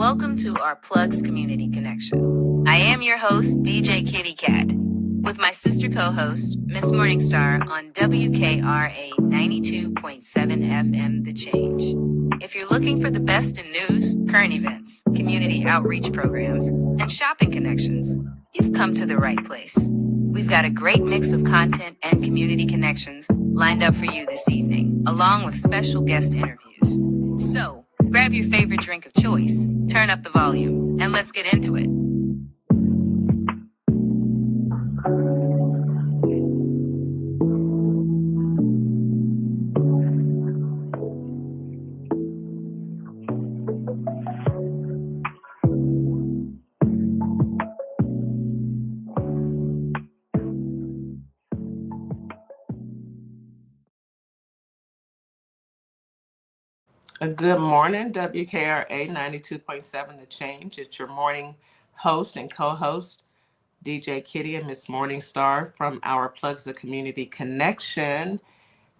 Welcome to our Plugs Community Connection. I am your host, DJ Kitty Cat, with my sister co-host, Miss Morningstar, on WKRA 92.7 FM The Change. If you're looking for the best in news, current events, community outreach programs, and shopping connections, you've come to the right place. We've got a great mix of content and community connections lined up for you this evening, along with special guest interviews. So, grab your favorite drink of choice, turn up the volume, and let's get into it. Good morning, WKRA 92.7 The Change. It's your morning host and co-host, DJ Kitty and Miss Morningstar from Our Plugs the Community Connection.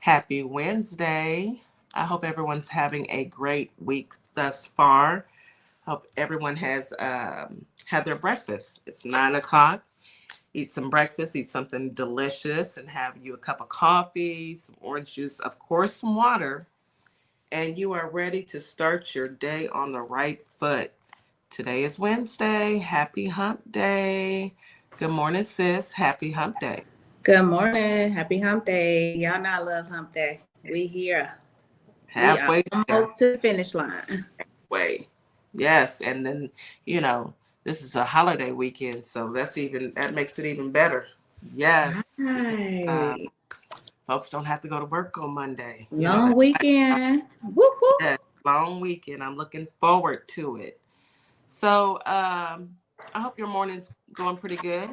Happy Wednesday. I hope everyone's having a great week thus far. Hope everyone has had their breakfast. It's 9 o'clock. Eat some breakfast, eat something delicious, and have you a cup of coffee, some orange juice, of course, some water. And you are ready to start your day on the right foot. Today is Wednesday. Happy Hump Day. Good morning, sis. Happy Hump Day. Good morning. Happy Hump Day. Y'all know I love Hump Day. We here. Halfway. We are almost to the finish line. Halfway. Yes. And then, this is a holiday weekend, so that makes it even better. Yes. Right. Folks don't have to go to work on Monday. Long weekend. Whoop, whoop. Yeah, long weekend. I'm looking forward to it. So I hope your morning's going pretty good.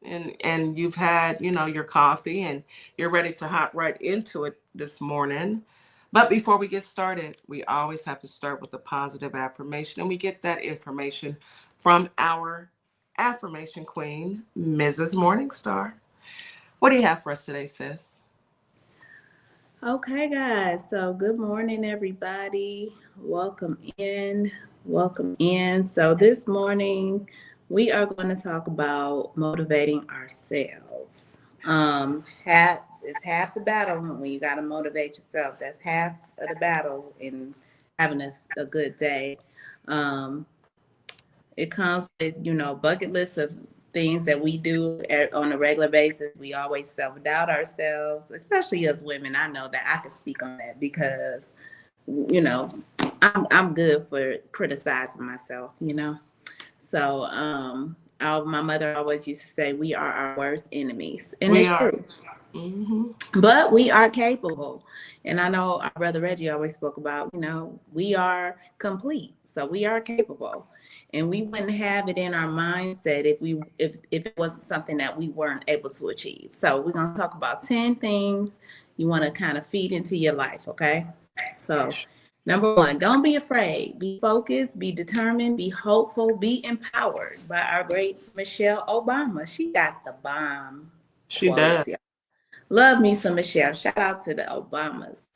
And you've had, your coffee and you're ready to hop right into it this morning. But before we get started, we always have to start with a positive affirmation. And we get that information from our affirmation queen, Mrs. Morningstar. What do you have for us today, sis? Okay, guys. So good morning, everybody. Welcome in. Welcome in. So this morning, we are going to talk about motivating ourselves. It's half the battle when you got to motivate yourself. That's half of the battle in having a good day. It comes with, bucket lists of things that we do on a regular basis. We always self-doubt ourselves, especially as women. I know that I can speak on that because, I'm good for criticizing myself, So my mother always used to say, we are our worst enemies. And it's true. Mm-hmm. But we are capable. And I know our brother Reggie always spoke about, we are complete. So we are capable. And we wouldn't have it in our mindset if it wasn't something that we weren't able to achieve. So we're going to talk about 10 things you want to kind of feed into your life, okay? So number 1, don't be afraid. Be focused, be determined, be hopeful, be empowered by our great Michelle Obama. She got the bomb. She does. Love me some Michelle. Shout out to the Obamas.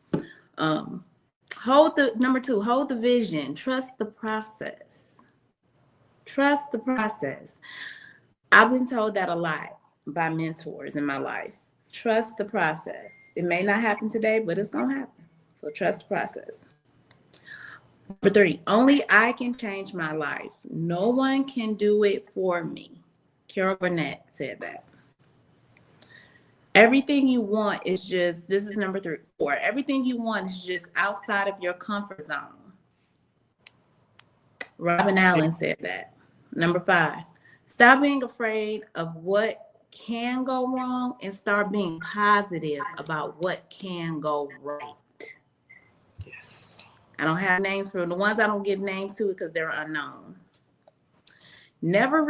Number 2, hold the vision. Trust the process. Trust the process. I've been told that a lot by mentors in my life. Trust the process. It may not happen today, but it's going to happen. So trust the process. Number 3, only I can change my life. No one can do it for me. Carol Burnett said that. Everything you want is this is number 4. Everything you want is just outside of your comfort zone. Robin Allen said that. Number 5, stop being afraid of what can go wrong and start being positive about what can go right. Yes. I don't have names for the ones I don't give names to because they're unknown. Number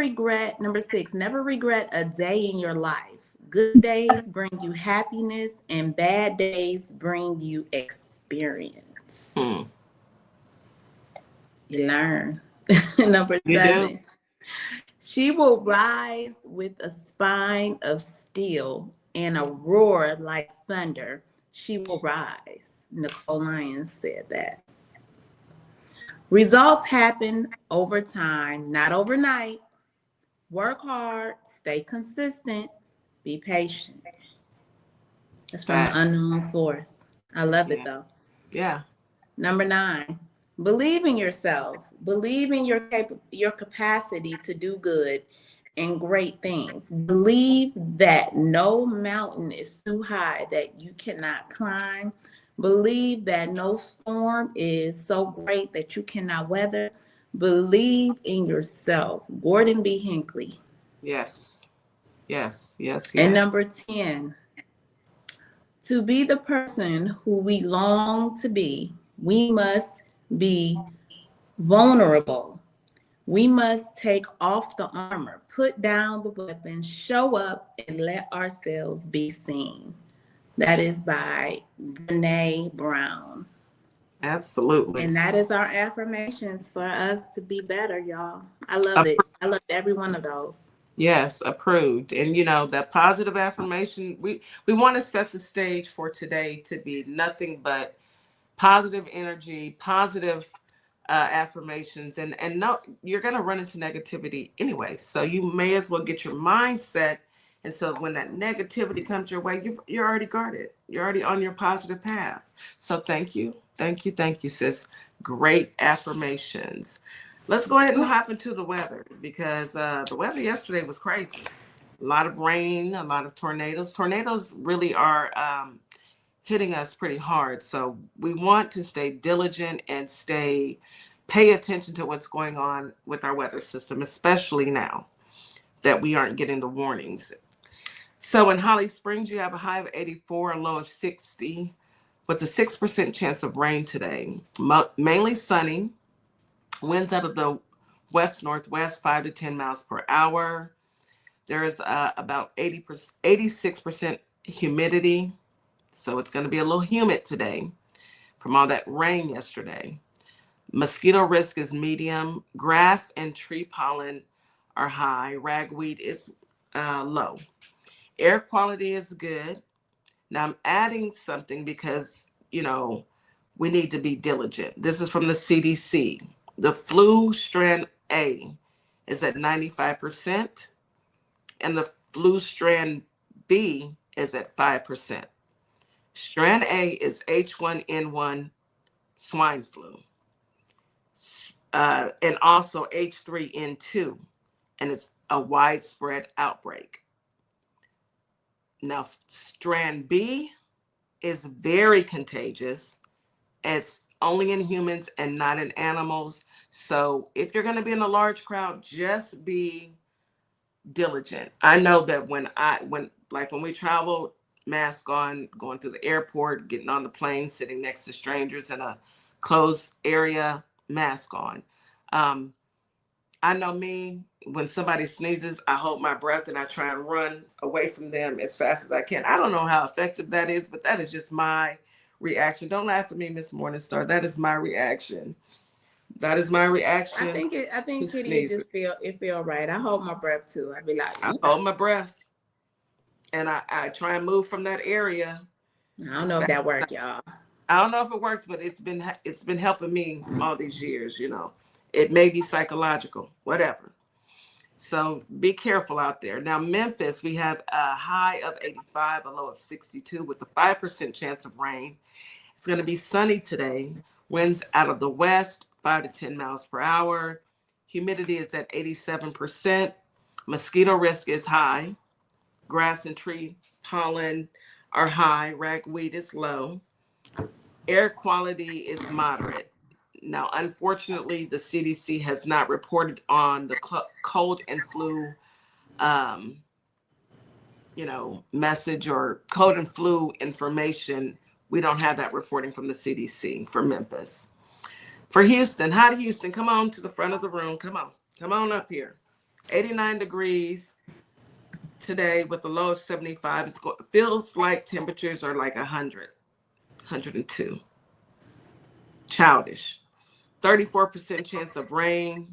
6, never regret a day in your life. Good days bring you happiness and bad days bring you experience. You learn. Number 7, she will rise with a spine of steel and a roar like thunder. She will rise. Nicole Lyons said that. Results happen over time, not overnight. Work hard, stay consistent, be patient. That's from an Fact. unknown source. I love it Yeah. though. Yeah. Number 9, believe in yourself. Believe in your capacity to do good and great things. Believe that no mountain is too high that you cannot climb. Believe that no storm is so great that you cannot weather. Believe in yourself. Gordon B. Hinckley. Yes. Yes. Yes. And Yes. number 10, to be the person who we long to be, we must be vulnerable. We must take off the armor, put down the weapons, show up, and let ourselves be seen. That is by Brene Brown. Absolutely. And that is our affirmations for us to be better, y'all. I love it. I loved every one of those. Yes, approved. And that positive affirmation, we want to set the stage for today to be nothing but positive energy, positive affirmations, and no, you're going to run into negativity anyway. So you may as well get your mindset. And so when that negativity comes your way, you're already guarded. You're already on your positive path. So thank you. Thank you. Thank you, sis. Great affirmations. Let's go ahead and hop into the weather because the weather yesterday was crazy. A lot of rain, a lot of tornadoes. Tornadoes really are hitting us pretty hard. So we want to stay diligent and pay attention to what's going on with our weather system, especially now that we aren't getting the warnings. So in Holly Springs, you have a high of 84, a low of 60, with a 6% chance of rain today. Mainly sunny. Winds out of the west-northwest, 5 to 10 miles per hour. There is about 86% humidity. So it's going to be a little humid today from all that rain yesterday. Mosquito risk is medium. Grass and tree pollen are high. Ragweed is low. Air quality is good. Now I'm adding something because, we need to be diligent. This is from the CDC. The flu strand A is at 95%, and the flu strand B is at 5%. Strand A is H1N1 swine flu, and also H3N2, and it's a widespread outbreak. Now, strand B is very contagious. It's only in humans and not in animals. So if you're going to be in a large crowd, just be diligent. I know that when we travel, mask on, going through the airport, getting on the plane, sitting next to strangers in a closed area, mask on. I know me, when somebody sneezes, I hold my breath and I try and run away from them as fast as I can. I don't know how effective that is, but that is just my reaction. Don't laugh at me, Miss Morningstar. That is my reaction. That is my reaction. I think Kitty, it feel right. I hold my breath too. I be like, I hold my breath and I try and move from that area. I don't know if that worked, y'all. I don't know if it works, but it's been helping me all these years. It may be psychological, whatever. So be careful out there. Now, Memphis, we have a high of 85, a low of 62 with a 5% chance of rain. It's going to be sunny today. Winds out of the west, 5 to 10 miles per hour. Humidity is at 87%. Mosquito risk is high. Grass and tree pollen are high. Ragweed is low. Air quality is moderate. Now, unfortunately, the CDC has not reported on the cold and flu, message or cold and flu information. We don't have that reporting from the CDC for Memphis. For Houston, hi to Houston. Come on to the front of the room. Come on up here. 89 degrees today with a low of 75. It feels like temperatures are like 100, 102. Childish. 34% chance of rain,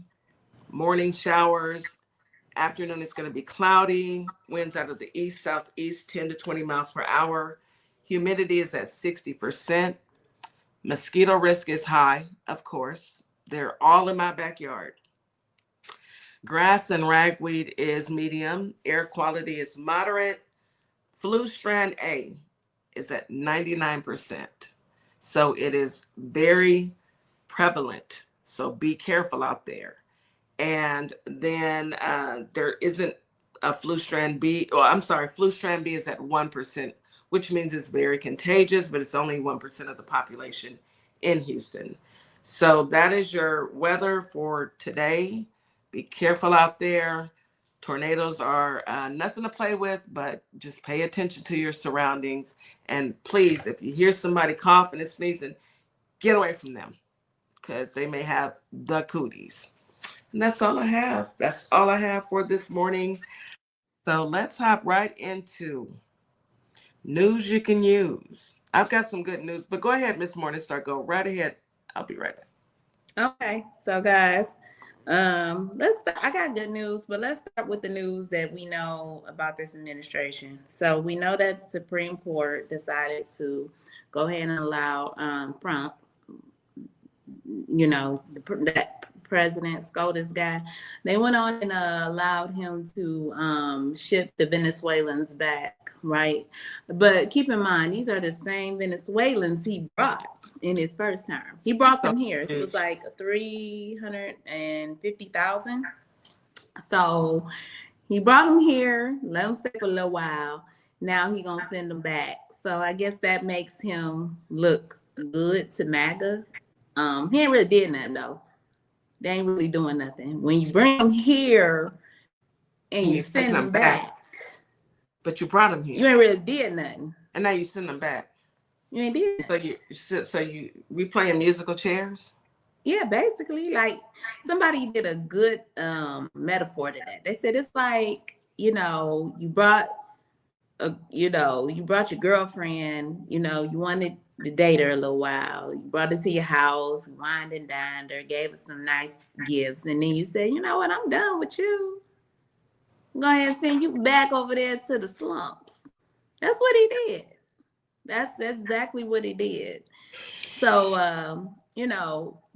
morning showers. Afternoon is going to be cloudy. Winds out of the east, southeast, 10 to 20 miles per hour. Humidity is at 60%. Mosquito risk is high, of course. They're all in my backyard. Grass and ragweed is medium. Air quality is moderate. Flu strand A is at 99%. So it is very prevalent. So be careful out there. And then there isn't a flu strand B. Oh, I'm sorry, flu strand B is at 1%, which means it's very contagious, but it's only 1% of the population in Houston. So that is your weather for today. Be careful out there. Tornadoes are nothing to play with, but just pay attention to your surroundings. And please, if you hear somebody coughing and sneezing, get away from them because they may have the cooties. And that's all I have. That's all I have for this morning. So let's hop right into news you can use. I've got some good news, but go ahead, Miss Morningstar. Go right ahead. I'll be right back. Okay, so guys, I got good news, but let's start with the news that we know about this administration. So we know that the Supreme Court decided to go ahead and allow Trump, that president, SCOTUS guy, they went on and allowed him to ship the Venezuelans back, right? But keep in mind, these are the same Venezuelans he brought in his first term. He brought them here. So it was like 350,000. So he brought them here, let them stay for a little while. Now he's going to send them back. So I guess that makes him look good to MAGA. He ain't really did nothing, though. They ain't really doing nothing. When you bring them here and you send them back. But you brought them here. You ain't really did nothing. And now you send them back. You ain't did nothing. We playing musical chairs? Yeah, basically. Like somebody did a good metaphor to that. They said it's like, you brought your girlfriend, you wanted to date her a little while. You brought her to your house, wined and dined her, gave her some nice gifts, and then you said, you know what, I'm done with you. I'm going to send you back over there to the slumps. That's what he did. That's exactly what he did. So,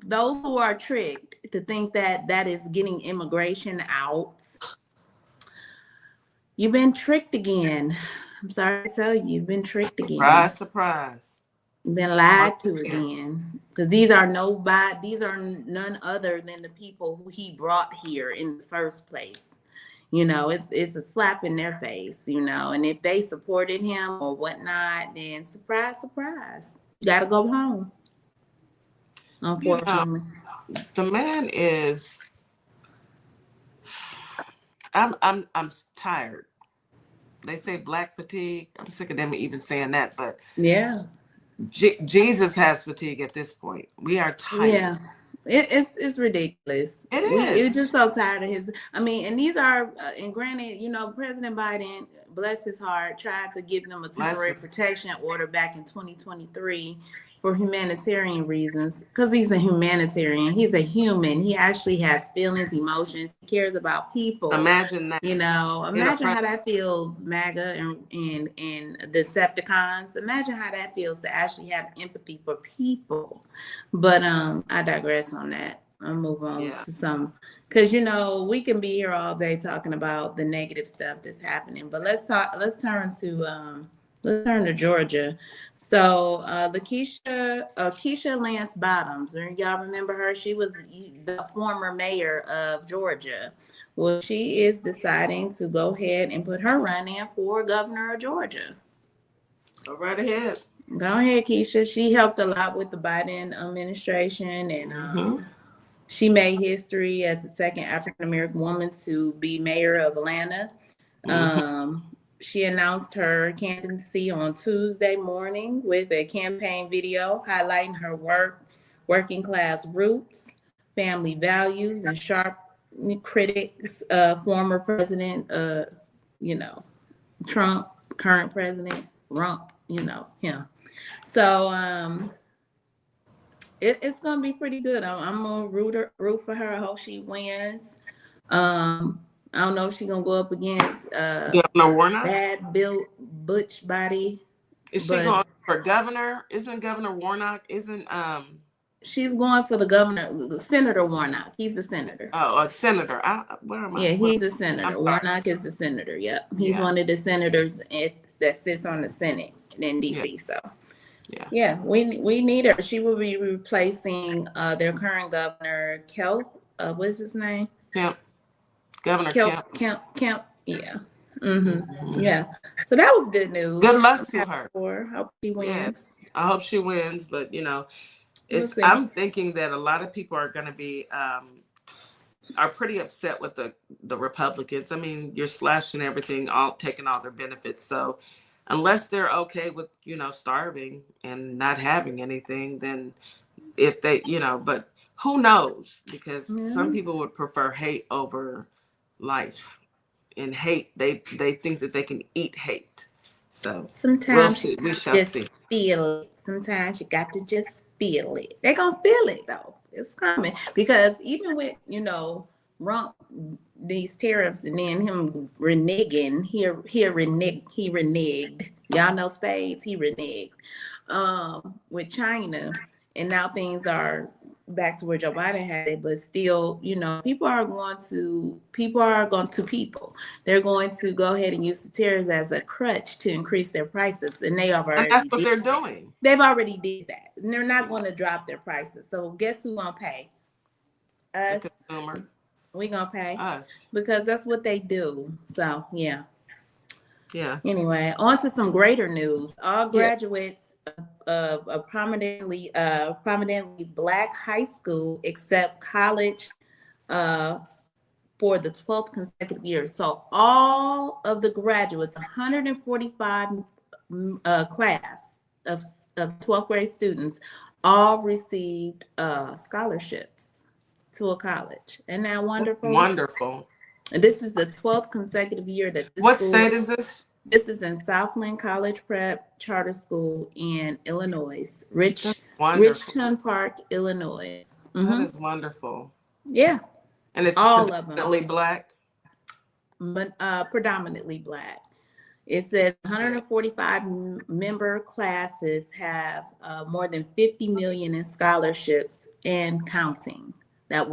those who are tricked to think that is getting immigration out, you've been tricked again. I'm sorry to tell you, you've been tricked again. Surprise, surprise. You've been lied to again. Because these are none other than the people who he brought here in the first place. It's a slap in their face, and if they supported him or whatnot, then surprise, surprise. You gotta go home. Unfortunately. The man is I'm tired. They say black fatigue. I'm sick of them even saying that, but yeah. Jesus has fatigue at this point. We are tired. Yeah. It's ridiculous. It is. We're just so tired of his. And these are, and granted, President Biden, bless his heart, tried to give them a temporary protection order back in 2023 for humanitarian reasons, because he's a humanitarian. He's a human. He actually has feelings, emotions. He cares about people. Imagine that. Imagine how that feels, MAGA and Decepticons. Imagine how that feels to actually have empathy for people. But I digress on that. I'll move on to some, because we can be here all day talking about the negative stuff that's happening. But let's turn to Georgia. So Keisha Lance Bottoms, y'all remember her? She was the former mayor of Georgia. Well, she is deciding to go ahead and put her run in for governor of Georgia. Go right ahead. Go ahead, Keisha. She helped a lot with the Biden administration, and she made history as the second African-American woman to be mayor of Atlanta. She announced her candidacy on Tuesday morning with a campaign video highlighting her working class roots, family values, and sharp critics, former president, Trump, current president, Rump, him. So it's going to be pretty good. I'm going to root for her. I hope she wins. I don't know if she's gonna go up against Governor Warnock. Bad built butch body. Is she going for governor? Isn't Governor Warnock? Isn't She's going for the governor, Senator Warnock. He's a senator. Oh, a senator. Where am I? Yeah, he's a senator. I'm sorry. Warnock is a senator. Yep. He's Yeah. one of the senators that sits on the Senate in DC. Yeah. So yeah, we need her. She will be replacing their current governor, what's his name? Kemp. Governor Kemp. Kemp. Yeah. Yeah. So that was good news. Good luck to her. Hope she wins. Yes, I hope she wins. But I'm thinking that a lot of people are going to be are pretty upset with the Republicans. I mean, you're slashing everything, taking all their benefits. So unless they're okay with starving and not having anything, then if they but who knows? Because some people would prefer hate over life. And hate, they think that they can eat hate. So sometimes we shall see. Feel it. Sometimes you got to just feel it. They're gonna feel it though. It's coming because even with these tariffs and then him reneging, he reneged. Y'all know Spades. He reneged with China, and now things are back to where Joe Biden had it, but still, people. They're going to go ahead and use the tariffs as a crutch to increase their prices, and they already. And that's what they're doing. They've already did that, and they're not going to drop their prices. So guess who's gonna pay? Us. The consumer. We gonna pay us because that's what they do. So yeah. Anyway, on to some greater news. All graduates of a prominently Black high school except college for the 12th consecutive year. So all of the graduates, 145 class of 12th grade students, all received scholarships to a college. Isn't that wonderful? Wonderful. And this is the 12th consecutive year that this What state is this? This is in Southland College Prep Charter School in Illinois, Richton Park, Illinois. That is wonderful. Yeah. And it's all predominantly Black? Predominantly Black. It says 145 member classes have more than 50 million in scholarships and counting. That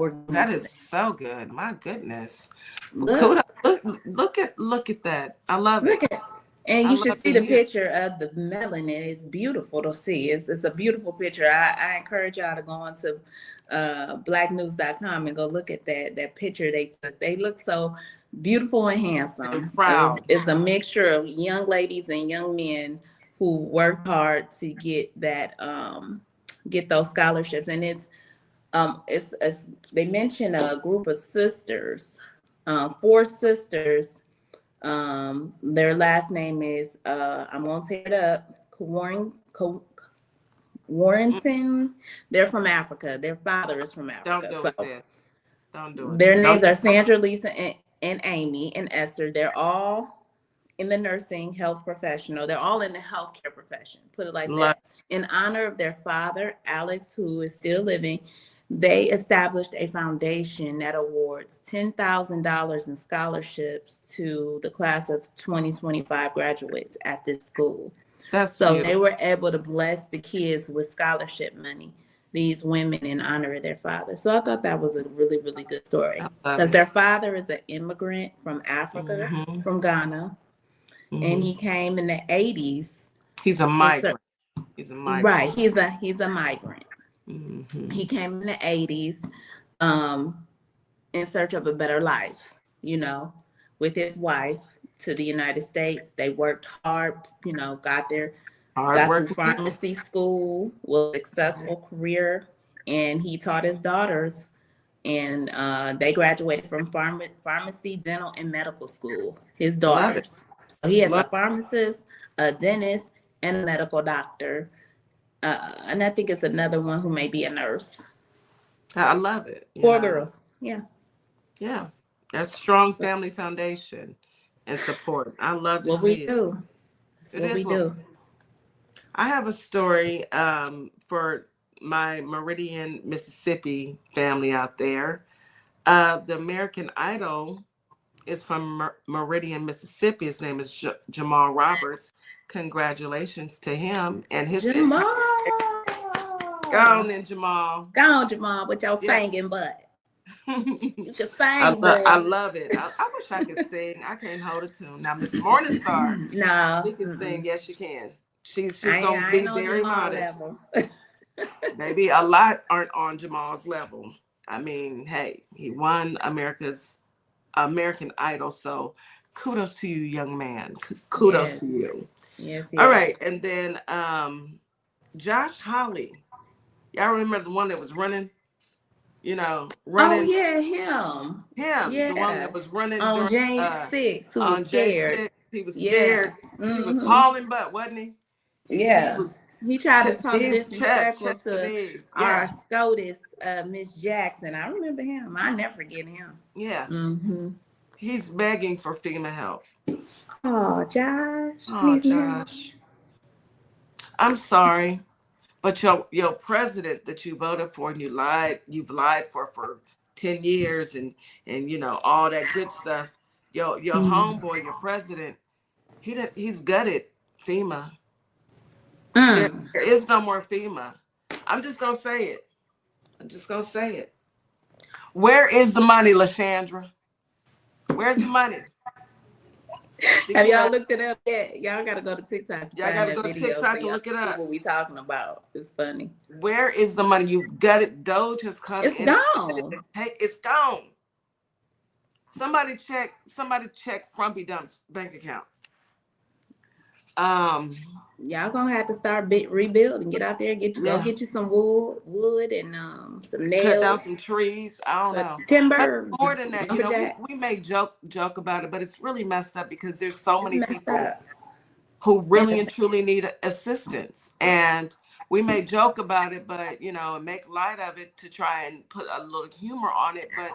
is so good. My goodness. Look at that. I love it. And you should see the picture of the melanin. It's beautiful to see. It's a beautiful picture. I encourage y'all to go onto blacknews.com and go look at that picture they took. They look so beautiful and handsome. And proud. It's a mixture of young ladies and young men who worked hard to get those scholarships. And it's they mention a group of sisters, 4 sisters. Their last name is I'm gonna tear it up. Warrington. They're from Africa. Their father is from Africa. Don't do it. Their names are Sandra, Lisa, and Amy and Esther. They're all in the nursing health professional. They're all in the healthcare profession. Put it like that. In honor of their father, Alex, who is still living, they established a foundation that awards $10,000 in scholarships to the class of 2025 graduates at this school. So beautiful. They were able to bless the kids with scholarship money, these women, in honor of their father. So I thought that was a really, really good story. Because their father is an immigrant from Africa, from Ghana, and he came in the 80s. He's a migrant. Right, he's a migrant. He came in the 80s in search of a better life, with his wife to the United States. They worked hard, got through pharmacy school, was a successful career, and he taught his daughters, and they graduated from pharmacy, dental, and medical school, his daughters. So he has a pharmacist, a dentist, and a medical doctor. And I think it's another one who may be a nurse. I love it. 4 girls. Yeah. That's strong family foundation and support. I love to see it. That's what we do. I have a story for my Meridian, Mississippi family out there. The American Idol is from Meridian, Mississippi. His name is Jamal Roberts. Congratulations to him and his Go on in, Jamal. Go on, Jamal, with your singing butt. You can sing, I love it. I wish I could sing. I can't hold a tune. Now, Miss Morningstar, no, she can sing. Yes, she can. She's gonna be very modest. Maybe a lot aren't on Jamal's level. I mean, hey, he won American Idol, so kudos to you, young man. Kudos to you. Yes. All right, and then Josh Holly. Y'all remember the one that was running? Running. Oh yeah, him. Yeah, the one that was running on January 6th, who was scared. 6th, he was scared. He was hauling butt, wasn't he? He tried to talk disrespectful to our SCOTUS, Miss Jackson. I remember him. I never forget him. Yeah. He's begging for FEMA help. Oh, Josh. Oh, Josh. I'm sorry, but your president that you voted for and you've lied for 10 years and all that good stuff. Your homeboy, your president, he's gutted FEMA. There is no more FEMA. I'm just gonna say it. Where is the money, LaShandra? Where's the money? Have y'all looked it up yet? Y'all gotta go to TikTok. Y'all gotta go to TikTok and look it up. What we talking about? It's funny. Where is the money? You've got it. Doge has come. It's gone. Hey, it's gone. Somebody check Frumpy Dump's bank account. Y'all gonna have to start rebuilding. Get out there, go get you some wood and some nails. Cut down some trees. I don't know. Timber. But more than that, we may joke about it, but it's really messed up because there's so many people who really and truly need assistance. And we may joke about it, but and make light of it to try and put a little humor on it. But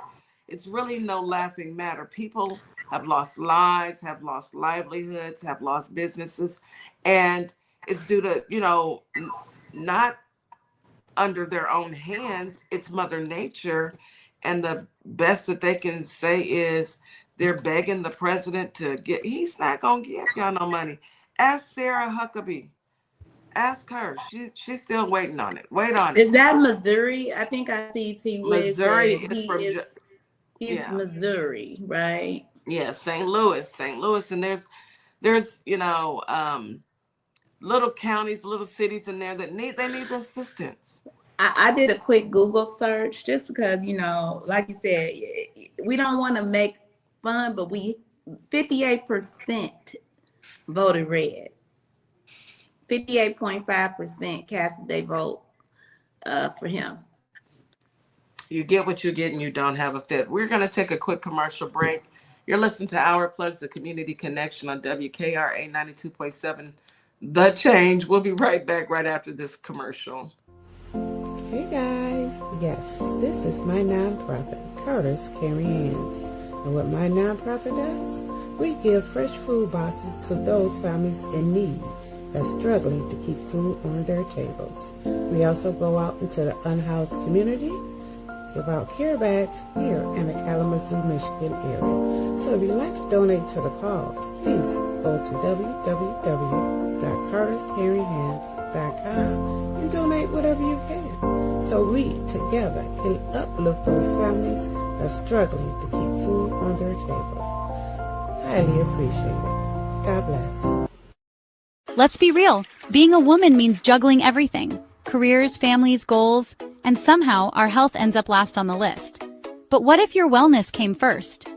it's really no laughing matter. People have lost lives, have lost livelihoods, have lost businesses. And it's due to, not under their own hands. It's Mother Nature. And the best that they can say is they're begging the president he's not going to give y'all no money. Ask Sarah Huckabee. Ask her. She's still waiting on it. Wait on it. Is that Missouri? I think I see Missouri. He's Missouri, right? Yeah, St. Louis. And there's little counties, little cities in there that need the assistance. I did a quick Google search just because, like you said, we don't want to make fun, but 58% voted red. 58.5% cast their vote for him. You get what you're getting, you don't have a fit. We're going to take a quick commercial break. You're listening to Our Plugs, the Community Connection on WKRA 92.7, The Change. We'll be right back right after this commercial. Hey guys, yes, this is my nonprofit, Carter's Caring Hands. And what my nonprofit does, we give fresh food boxes to those families in need that's struggling to keep food on their tables. We also go out into the unhoused community, give out care bags here in the Kalamazoo, Michigan area. So if you'd like to donate to the cause, please go to www.carterscaringhands.com and donate whatever you can. So we together can uplift those families that's struggling to keep food on their tables. Highly appreciated. God bless. Let's be real. Being a woman means juggling everything. Careers, families, goals, and somehow our health ends up last on the list. But what if your wellness came first?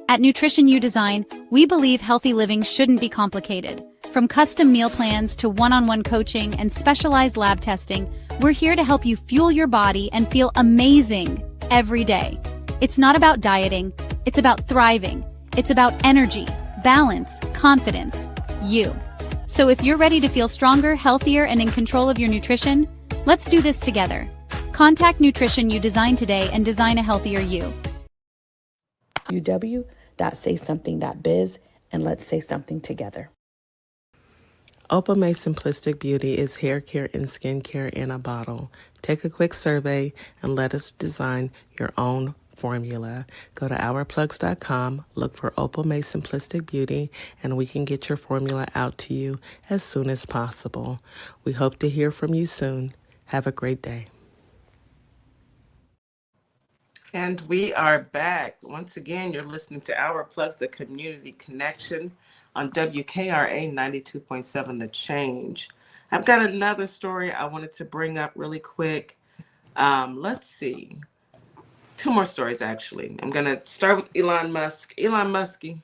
At Nutrition U Design, we believe healthy living shouldn't be complicated. From custom meal plans to one-on-one coaching and specialized lab testing, we're here to help you fuel your body and feel amazing every day. It's not about dieting, it's about thriving. It's about energy, balance, confidence, you. So if you're ready to feel stronger, healthier, and in control of your nutrition, let's do this together. Contact Nutrition U Design today and design a healthier you. uw.saysomething.biz and let's say something together. Opinionated Simplistic Beauty is hair care and skincare in a bottle. Take a quick survey and let us design your own formula. Go to ourplugs.com, look for Opinionated Simplistic Beauty, and we can get your formula out to you as soon as possible. We hope to hear from you soon. Have a great day. And we are back. Once again, you're listening to Our Plugs, the Community Connection on WKRA 92.7 The Change. I've got another story I wanted to bring up really quick. Let's see. Two more stories, actually. I'm going to start with Elon Musk. Elon Muskie,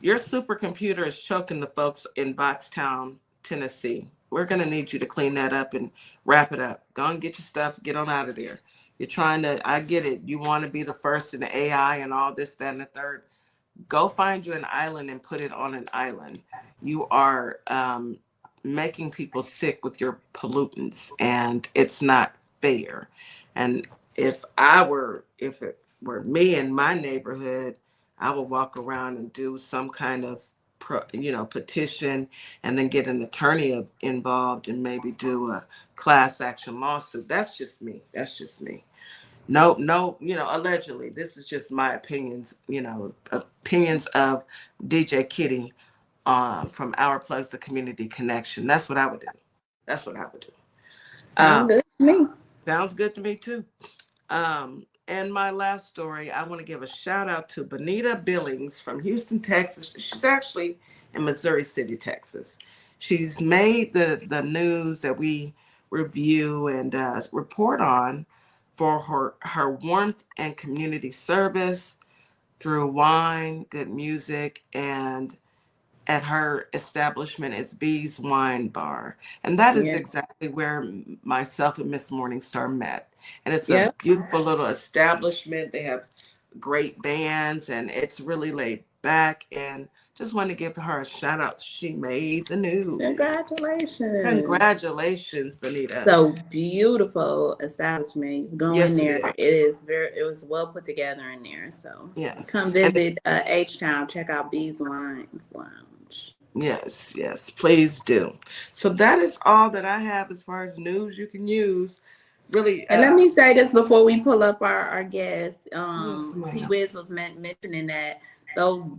your supercomputer is choking the folks in Boxtown, Tennessee. We're going to need you to clean that up and wrap it up. Go and get your stuff. Get on out of there. You're trying to, I get it. You want to be the first in the AI and all this, that, and the third. Go find you an island and put it on an island. You are making people sick with your pollutants, and it's not fair. And if it were me in my neighborhood, I would walk around and do some kind of petition, and then get an attorney involved and maybe do a class action lawsuit. That's just me. No, allegedly. This is just my opinions, opinions of DJ Kitty from Our Plugs, the Community Connection. That's what I would do. Sounds good to me. Sounds good to me, too. And my last story, I want to give a shout out to Bonita Billings from Houston, Texas. She's actually in Missouri City, Texas. She's made the news that we review and report on for her warmth and community service through wine, good music, and at her establishment is Bee's Wine Bar. And that is exactly where myself and Miss Morningstar met. And it's a beautiful little establishment. They have great bands, and it's really laid back. And just want to give her a shout out. She made the news. Congratulations, Bonita. So beautiful establishment. Go in there. It was well put together in there. So come visit H-Town. Check out Bee's Wines Lounge. Yes, please do. So that is all that I have as far as news you can use. Really, and let me say this before we pull up our guests. T-Wiz was mentioning that those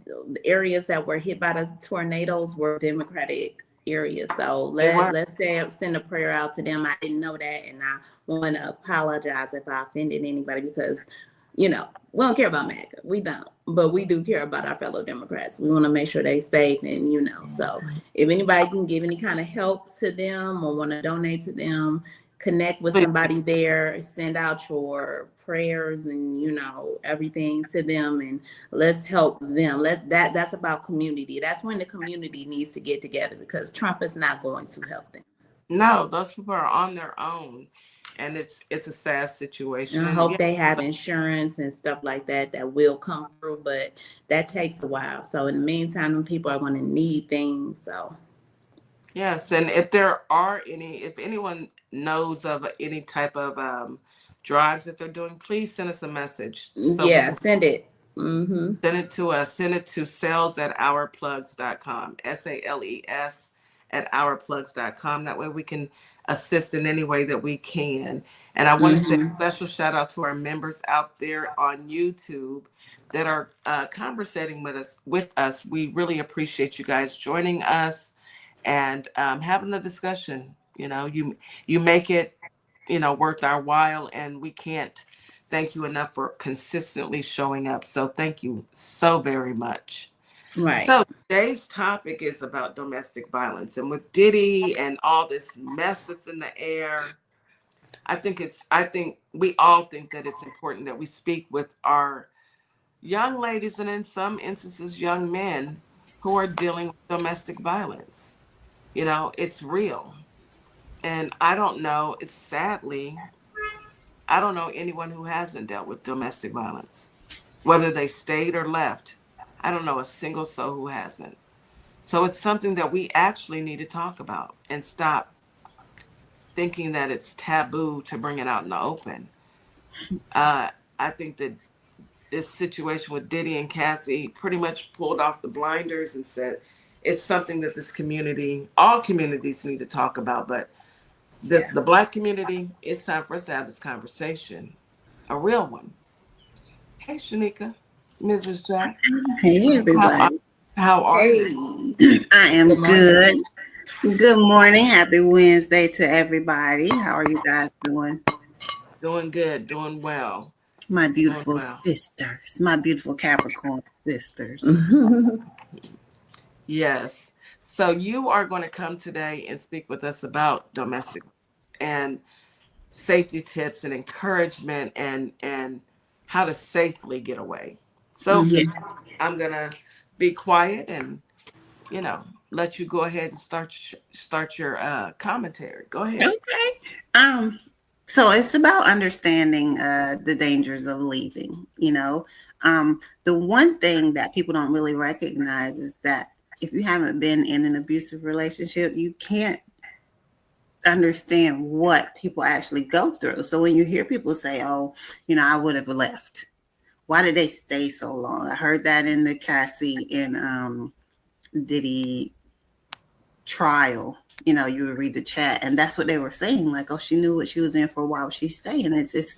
areas that were hit by the tornadoes were Democratic areas. So let's send a prayer out to them. I didn't know that, and I want to apologize if I offended anybody because, we don't care about MAGA. We don't, but we do care about our fellow Democrats. We want to make sure they safe, and so if anybody can give any kind of help to them or want to donate to them, connect with somebody there, send out your prayers and everything to them, and let's help them. That's about community. That's when the community needs to get together, because Trump is not going to help them. No, those people are on their own, and it's a sad situation. And I hope they have insurance and stuff like that will come through, but that takes a while. So in the meantime, them people are going to need things. So yes, and if anyone knows of any type of drives that they're doing, please send us a message. Send it. Send it to us. Send it to sales@ourplugs.com. SALES @ourplugs.com. That way we can assist in any way that we can. And I want to say a special shout out to our members out there on YouTube that are conversating with us. We really appreciate you guys joining us and having the discussion. You make it worth our while, and we can't thank you enough for consistently showing up. So thank you so very much. Right. So today's topic is about domestic violence, and with Diddy and all this mess that's in the air, I think we all think that it's important that we speak with our young ladies, and in some instances young men, who are dealing with domestic violence. It's real. And I don't know, I don't know anyone who hasn't dealt with domestic violence, whether they stayed or left. I don't know a single soul who hasn't. So it's something that we actually need to talk about and stop thinking that it's taboo to bring it out in the open. I think that this situation with Diddy and Cassie pretty much pulled off the blinders and said it's something that all communities need to talk about, but the Black community, it's time for us to have this conversation, a real one. Hey, Shanika, Mrs. Jack. Hey, everybody. How are you? I am good. Good morning. Happy Wednesday to everybody. How are you guys doing? Doing good, doing well. My beautiful sisters, my beautiful Capricorn sisters. Yes. So you are going to come today and speak with us about domestic and safety tips and encouragement and how to safely get away. So I'm going to be quiet and, let you go ahead and start your commentary. Go ahead. Okay. So it's about understanding the dangers of leaving. The one thing that people don't really recognize is that if you haven't been in an abusive relationship, you can't understand what people actually go through. So when you hear people say, "Oh, I would have left," why did they stay so long? I heard that in the Cassie and Diddy trial. You would read the chat, and that's what they were saying. Like, oh, she knew what she was in for. Why was she staying? It's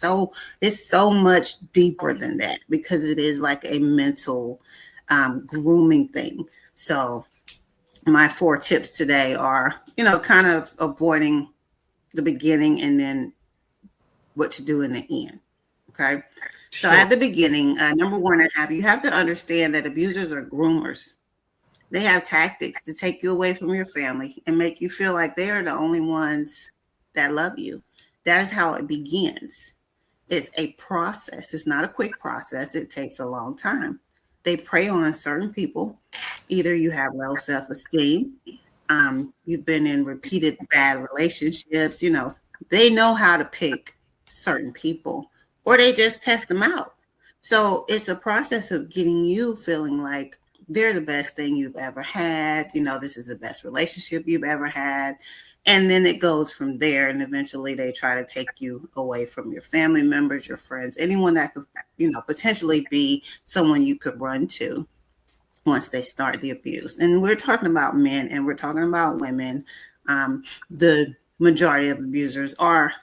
so much deeper than that, because it is like a mental grooming thing. So my 4 tips today are, kind of avoiding the beginning and then what to do in the end. Okay. So at the beginning, number 1, you have to understand that abusers are groomers. They have tactics to take you away from your family and make you feel like they are the only ones that love you. That is how it begins. It's a process. It's not a quick process. It takes a long time. They prey on certain people. Either you have low self-esteem, you've been in repeated bad relationships, they know how to pick certain people, or they just test them out. So it's a process of getting you feeling like they're the best thing you've ever had. This is the best relationship you've ever had. And then it goes from there. And eventually they try to take you away from your family members, your friends, anyone that could, potentially be someone you could run to once they start the abuse. And we're talking about men and we're talking about women. The majority of abusers are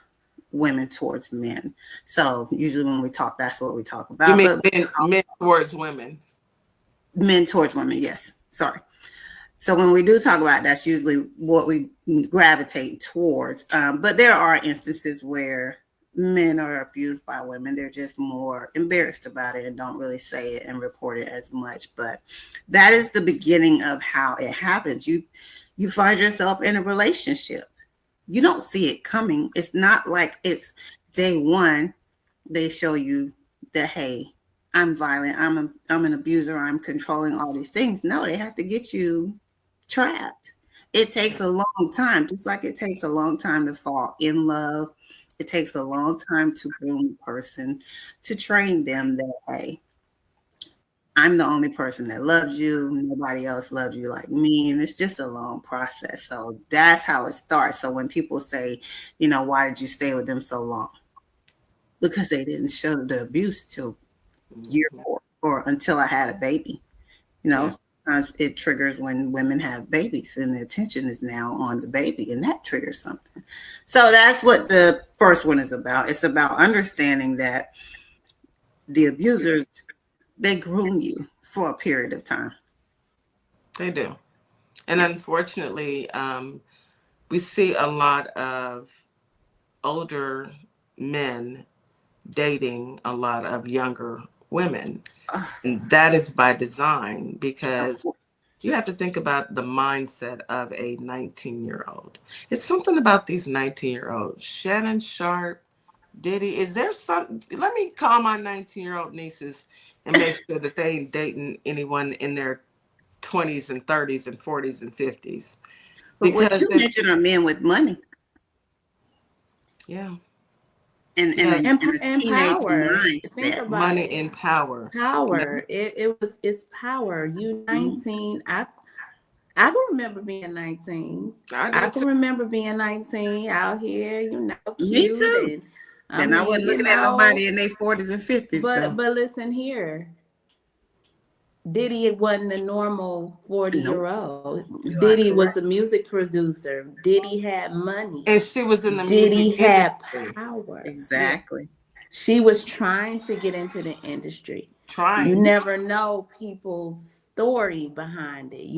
women towards men. So usually when we talk, that's what we talk about. You mean men towards women? Men towards women, yes. Sorry. So when we do talk about, that's usually what we gravitate towards. But there are instances where men are abused by women. They're just more embarrassed about it and don't really say it and report it as much. But that is the beginning of how it happens. You find yourself in a relationship. You don't see it coming. It's not like it's day one. They show you that, hey, I'm violent. I'm an abuser. I'm controlling all these things. No, they have to get you trapped. It takes a long time, just like it takes a long time to fall in love. It takes a long time to groom a person, to train them that, hey, I'm the only person that loves you. Nobody else loves you like me. And it's just a long process. So that's how it starts. So when people say, why did you stay with them so long? Because they didn't show the abuse till year 4 or until I had a baby. Sometimes it triggers when women have babies and the attention is now on the baby, and that triggers something. So that's what the first one is about. It's about understanding that the abusers, they groom you for a period of time. They do. And unfortunately, we see a lot of older men dating a lot of younger women. And that is by design, because you have to think about the mindset of a 19-year-old. It's something about these 19-year-olds. Shannon Sharp, Diddy, is there some? Let me call my 19-year-old nieces and make sure that they ain't dating anyone in their 20s and 30s and 40s and 50s. But what you mentioned are men with money. Yeah. And power. Think about money and power. Power. It's power. You 19. I can remember being 19. I can remember being 19 out here, cute. Me too. And I wasn't looking at nobody in their 40s and 50s. But listen here. Diddy wasn't a normal 40-year-old. Nope. Diddy was a music producer. Diddy had money. And she was in the music industry. Diddy had power. Exactly. She was trying to get into the industry. You never know people's story behind it.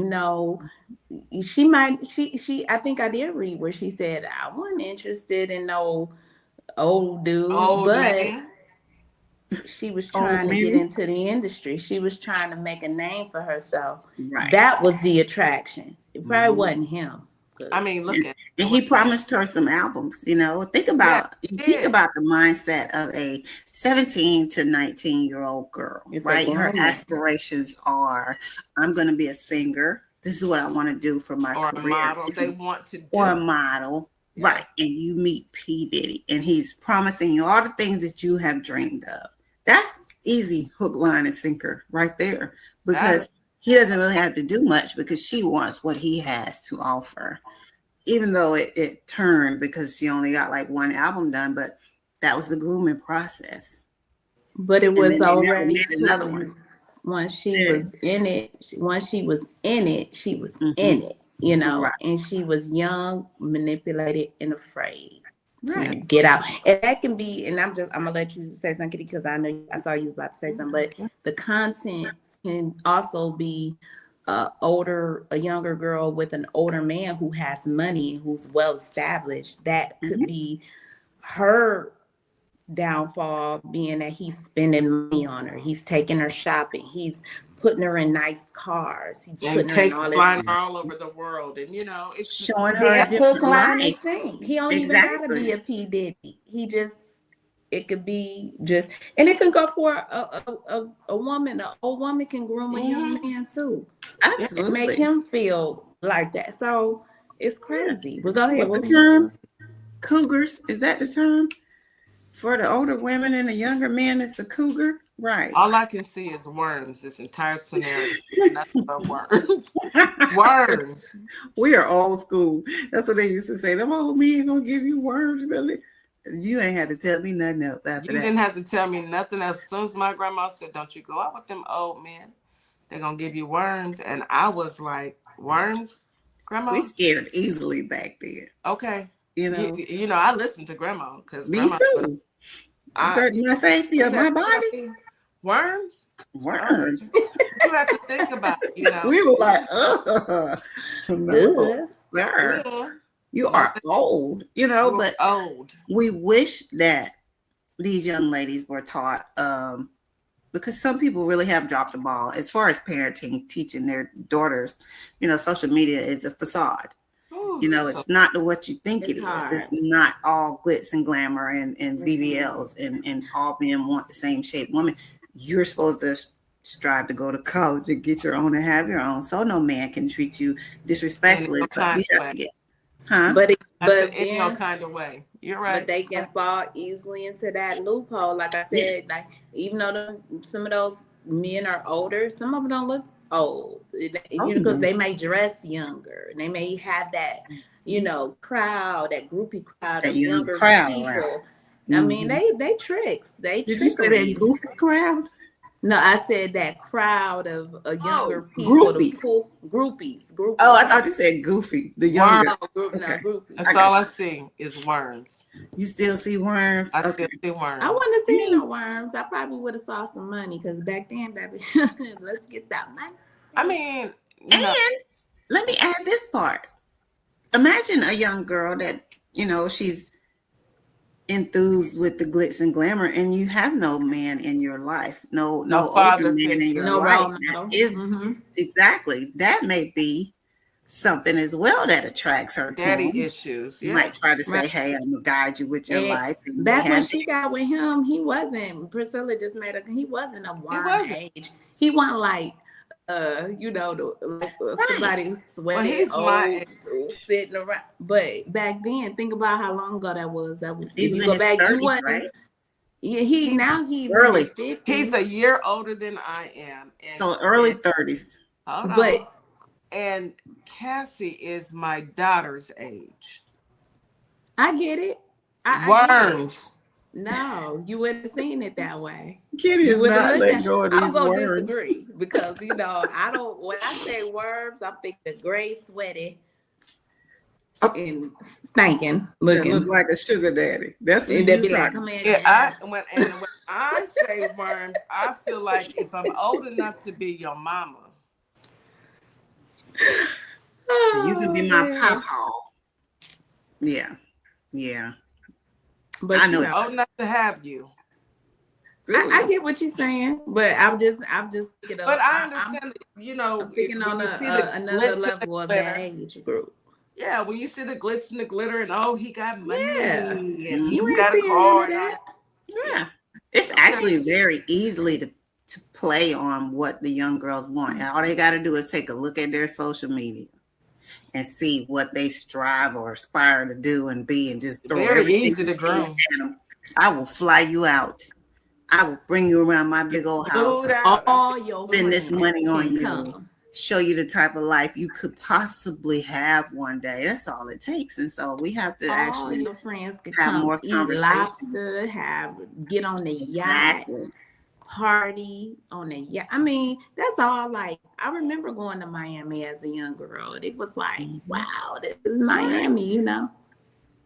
She I think I did read where she said, I wasn't interested in no old dude. she was trying to get into the industry. She was trying to make a name for herself. Right. That was the attraction. It probably wasn't him. I mean, look at and he promised her some albums. Think about the mindset of a 17 to 19-year-old girl, right? Her aspirations are, I'm going to be a singer. This is what I want to do for my career. Or a model. They want to do. Or a model. Yeah. Right. And you meet P. Diddy and he's promising you all the things that you have dreamed of. That's easy hook, line, and sinker right there, because he doesn't really have to do much because she wants what he has to offer. Even though it turned because she only got like one album done, but that was the grooming process. But it was already another one. Once she was in it, she was in it, right. And she was young, manipulated, and afraid to get out. And that can be, and I'm gonna let you say something, Kitty, because I know I saw you about to say something, but the content can also be a younger girl with an older man who has money, who's well established. That could be her downfall, being that he's spending money on her. He's taking her shopping. He's putting her in nice cars. He's putting her in flying her all over the world, and it's showing her a different life. He don't even gotta be a P. Diddy. It could be just, and it can go for a woman. An old woman can groom a young man too. Absolutely, make him feel like that. So it's crazy. But go ahead. What's the term? Cougars, is that the term for the older women and the younger men? It's a cougar, right? All I can see is worms. This entire scenario is nothing but worms. Worms. We are old school. That's what they used to say. Them old men gonna give you worms, really. You ain't had to tell me nothing else after that. You didn't have to tell me nothing else. As soon as my grandma said, "Don't you go out with them old men. They're gonna give you worms," and I was like, "Worms, Grandma?" We scared easily back then. Okay. I listened to Grandma because me too. My safety of my body. Worms. You have to think about it. We were like, no, sir. Yeah. You are old, but old. We wish that these young ladies were taught, because some people really have dropped the ball as far as parenting, teaching their daughters, social media is a facade. It's not what you think it is. It's not all glitz and glamour and BBLs and all men want the same shaped woman. You're supposed to strive to go to college and get your own and have your own, so no man can treat you disrespectfully. But we have to get, but in your kind of way. You're right. But they can fall easily into that loophole. Like I said, like even though some of those men are older, some of them don't look old. Because they may dress younger. They may have that, crowd, that groupie crowd of younger people. Around. I mean, they tricks. Did you say that goofy crowd? No, I said that crowd of younger people. Groupies. Oh, I thought you said goofy. The younger. Groupies. That's all I see is worms. You still see worms? I still see worms. I wouldn't have seen no worms. I probably would have saw some money because back then, baby, let's get that money. I mean, and let me add this part. Imagine a young girl that, she's enthused with the glitz and glamour, and you have no man in your life, no father man in your life. Exactly. That may be something as well that attracts her. Daddy issues. You might try to say, "Hey, I'm gonna guide you with your life." That's when she got with him. He wasn't. Priscilla just made a. He wasn't a worm age. He wasn't like. Somebody sweating, old, sitting around. But back then, think about how long ago that was. If you go back, 30s, right? Yeah, he's early. 50s. He's a year older than I am. So early 30s. And Cassie is my daughter's age. I get it. Worms. No, you wouldn't have seen it that way. Kitty is not letting go of these I'm gonna worms. disagree because I don't. When I say worms, I think the gray, sweaty, and stinking looking. It look like a sugar daddy. That's what they'd be like. Come here. Yeah, when I say worms, I feel like if I'm old enough to be your mama, you can be my papa. Yeah. But I know old enough to have you. Really. I get what you're saying, but I'm just thinking of. But I understand that, I'm thinking on another level of that age group. Yeah, when you see the glitz and the glitter, and he got money, Yeah. and You he's ain't got a seeing none of car. that. Yeah. It's actually very easily to play on what the young girls want. And all they got to do is take a look at their social media and see what they strive or aspire to do and be, and just throw very everything easy to groom. at them. I will fly you out. I will bring you around my big old house. All your spend this money on you. Come. Show you the type of life you could possibly have one day. That's all it takes. And so we have to all your friends could have come more eat conversations. lobster, get on the yacht, party on the yacht. I mean, that's all. Like, I remember going to Miami as a young girl. It was like, wow, this is Miami, you know.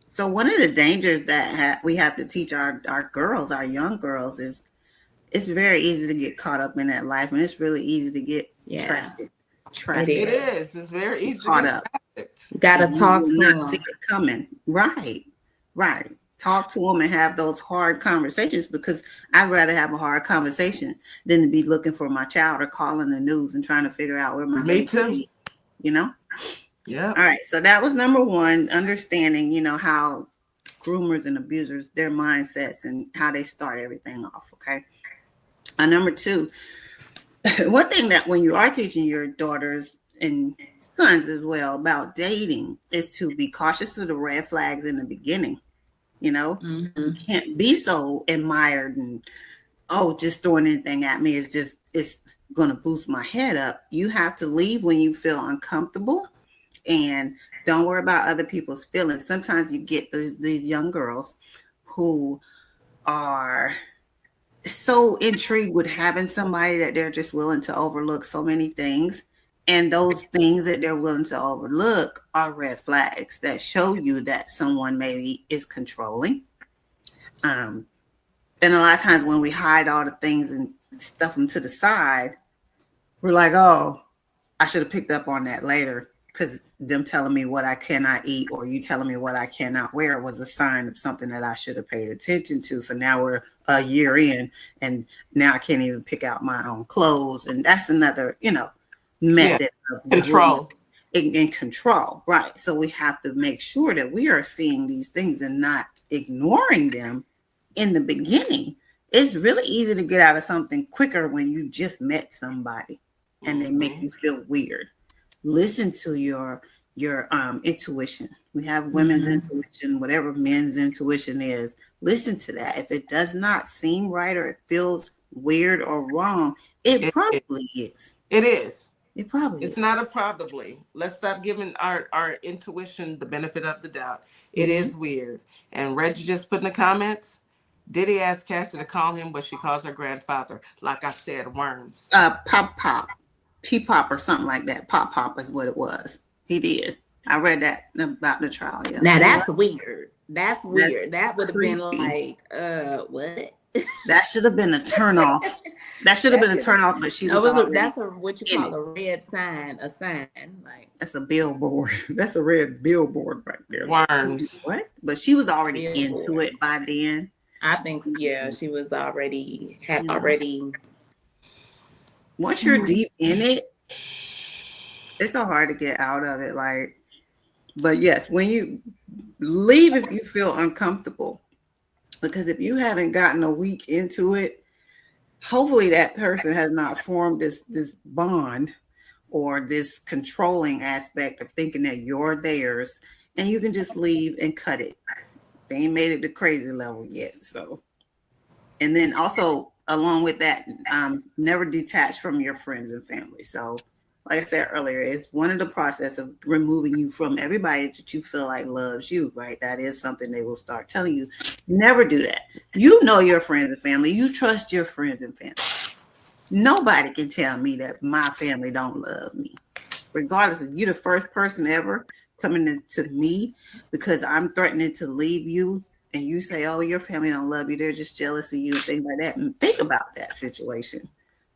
So one of the dangers that we have to teach our girls, our young girls, is it's very easy to get caught up in that life, and it's really easy to get trafficked. It is. It's very easy caught to get up. You gotta talk to them. See it coming. Right. Talk to them and have those hard conversations, because I'd rather have a hard conversation than to be looking for my child or calling the news and trying to figure out where my Me too. is, you know? Yeah. All right. So that was number one, understanding, how groomers and abusers, their mindsets and how they start everything off. Okay. Number two, one thing that when you are teaching your daughters and sons as well about dating is to be cautious of the red flags in the beginning. You can't be so admired and just throwing anything at me it's going to boost my head up. You have to leave when you feel uncomfortable, and don't worry about other people's feelings. Sometimes you get these young girls who are so intrigued with having somebody that they're just willing to overlook so many things. And those things that they're willing to overlook are red flags that show you that someone maybe is controlling. And a lot of times when we hide all the things and stuff them to the side, we're like, oh, I should have picked up on that later, because them telling me what I cannot eat or you telling me what I cannot wear was a sign of something that I should have paid attention to. So now we're a year in, and now I can't even pick out my own clothes. And that's another, method of control. And control. Right. So we have to make sure that we are seeing these things and not ignoring them in the beginning. It's really easy to get out of something quicker when you just met somebody and they make you feel weird. Listen to your intuition. We have women's intuition, whatever men's intuition is. Listen to that. If it does not seem right or it feels weird or wrong, it probably is. It is. It probably it's is. Not a probably. Let's stop giving our intuition the benefit of the doubt. It is weird. And Reggie just put in the comments, Diddy asked Cassie to call him, but she calls her grandfather. Like I said, worms. Pop. P-pop or something like that. Pop is what it was. He did. I read that about the trial. Yeah. Now that's weird. That's weird. That would have been like, what? That should have been a turnoff. That should have been a turnoff, but she was that's what you call a red sign, a sign. Like, that's a billboard. That's a red billboard right there. Worms. What? But she was already into it by then. I think, she was already Once you're deep in it, it's so hard to get out of it. Like, but yes, when you leave, if you feel uncomfortable, because if you haven't gotten a week into it, hopefully that person has not formed this bond or this controlling aspect of thinking that you're theirs, and you can just leave and cut it. They ain't made it to crazy level yet. So, and then also along with that, never detach from your friends and family. So like I said earlier, it's one of the process of removing you from everybody that you feel like loves you, right? That is something they will start telling you. Never do that. You know your friends and family. You trust your friends and family. Nobody can tell me that my family don't love me. Regardless if you're the first person ever coming to me because I'm threatening to leave you, and you say, oh, your family don't love you, they're just jealous of you and things like that. And think about that situation,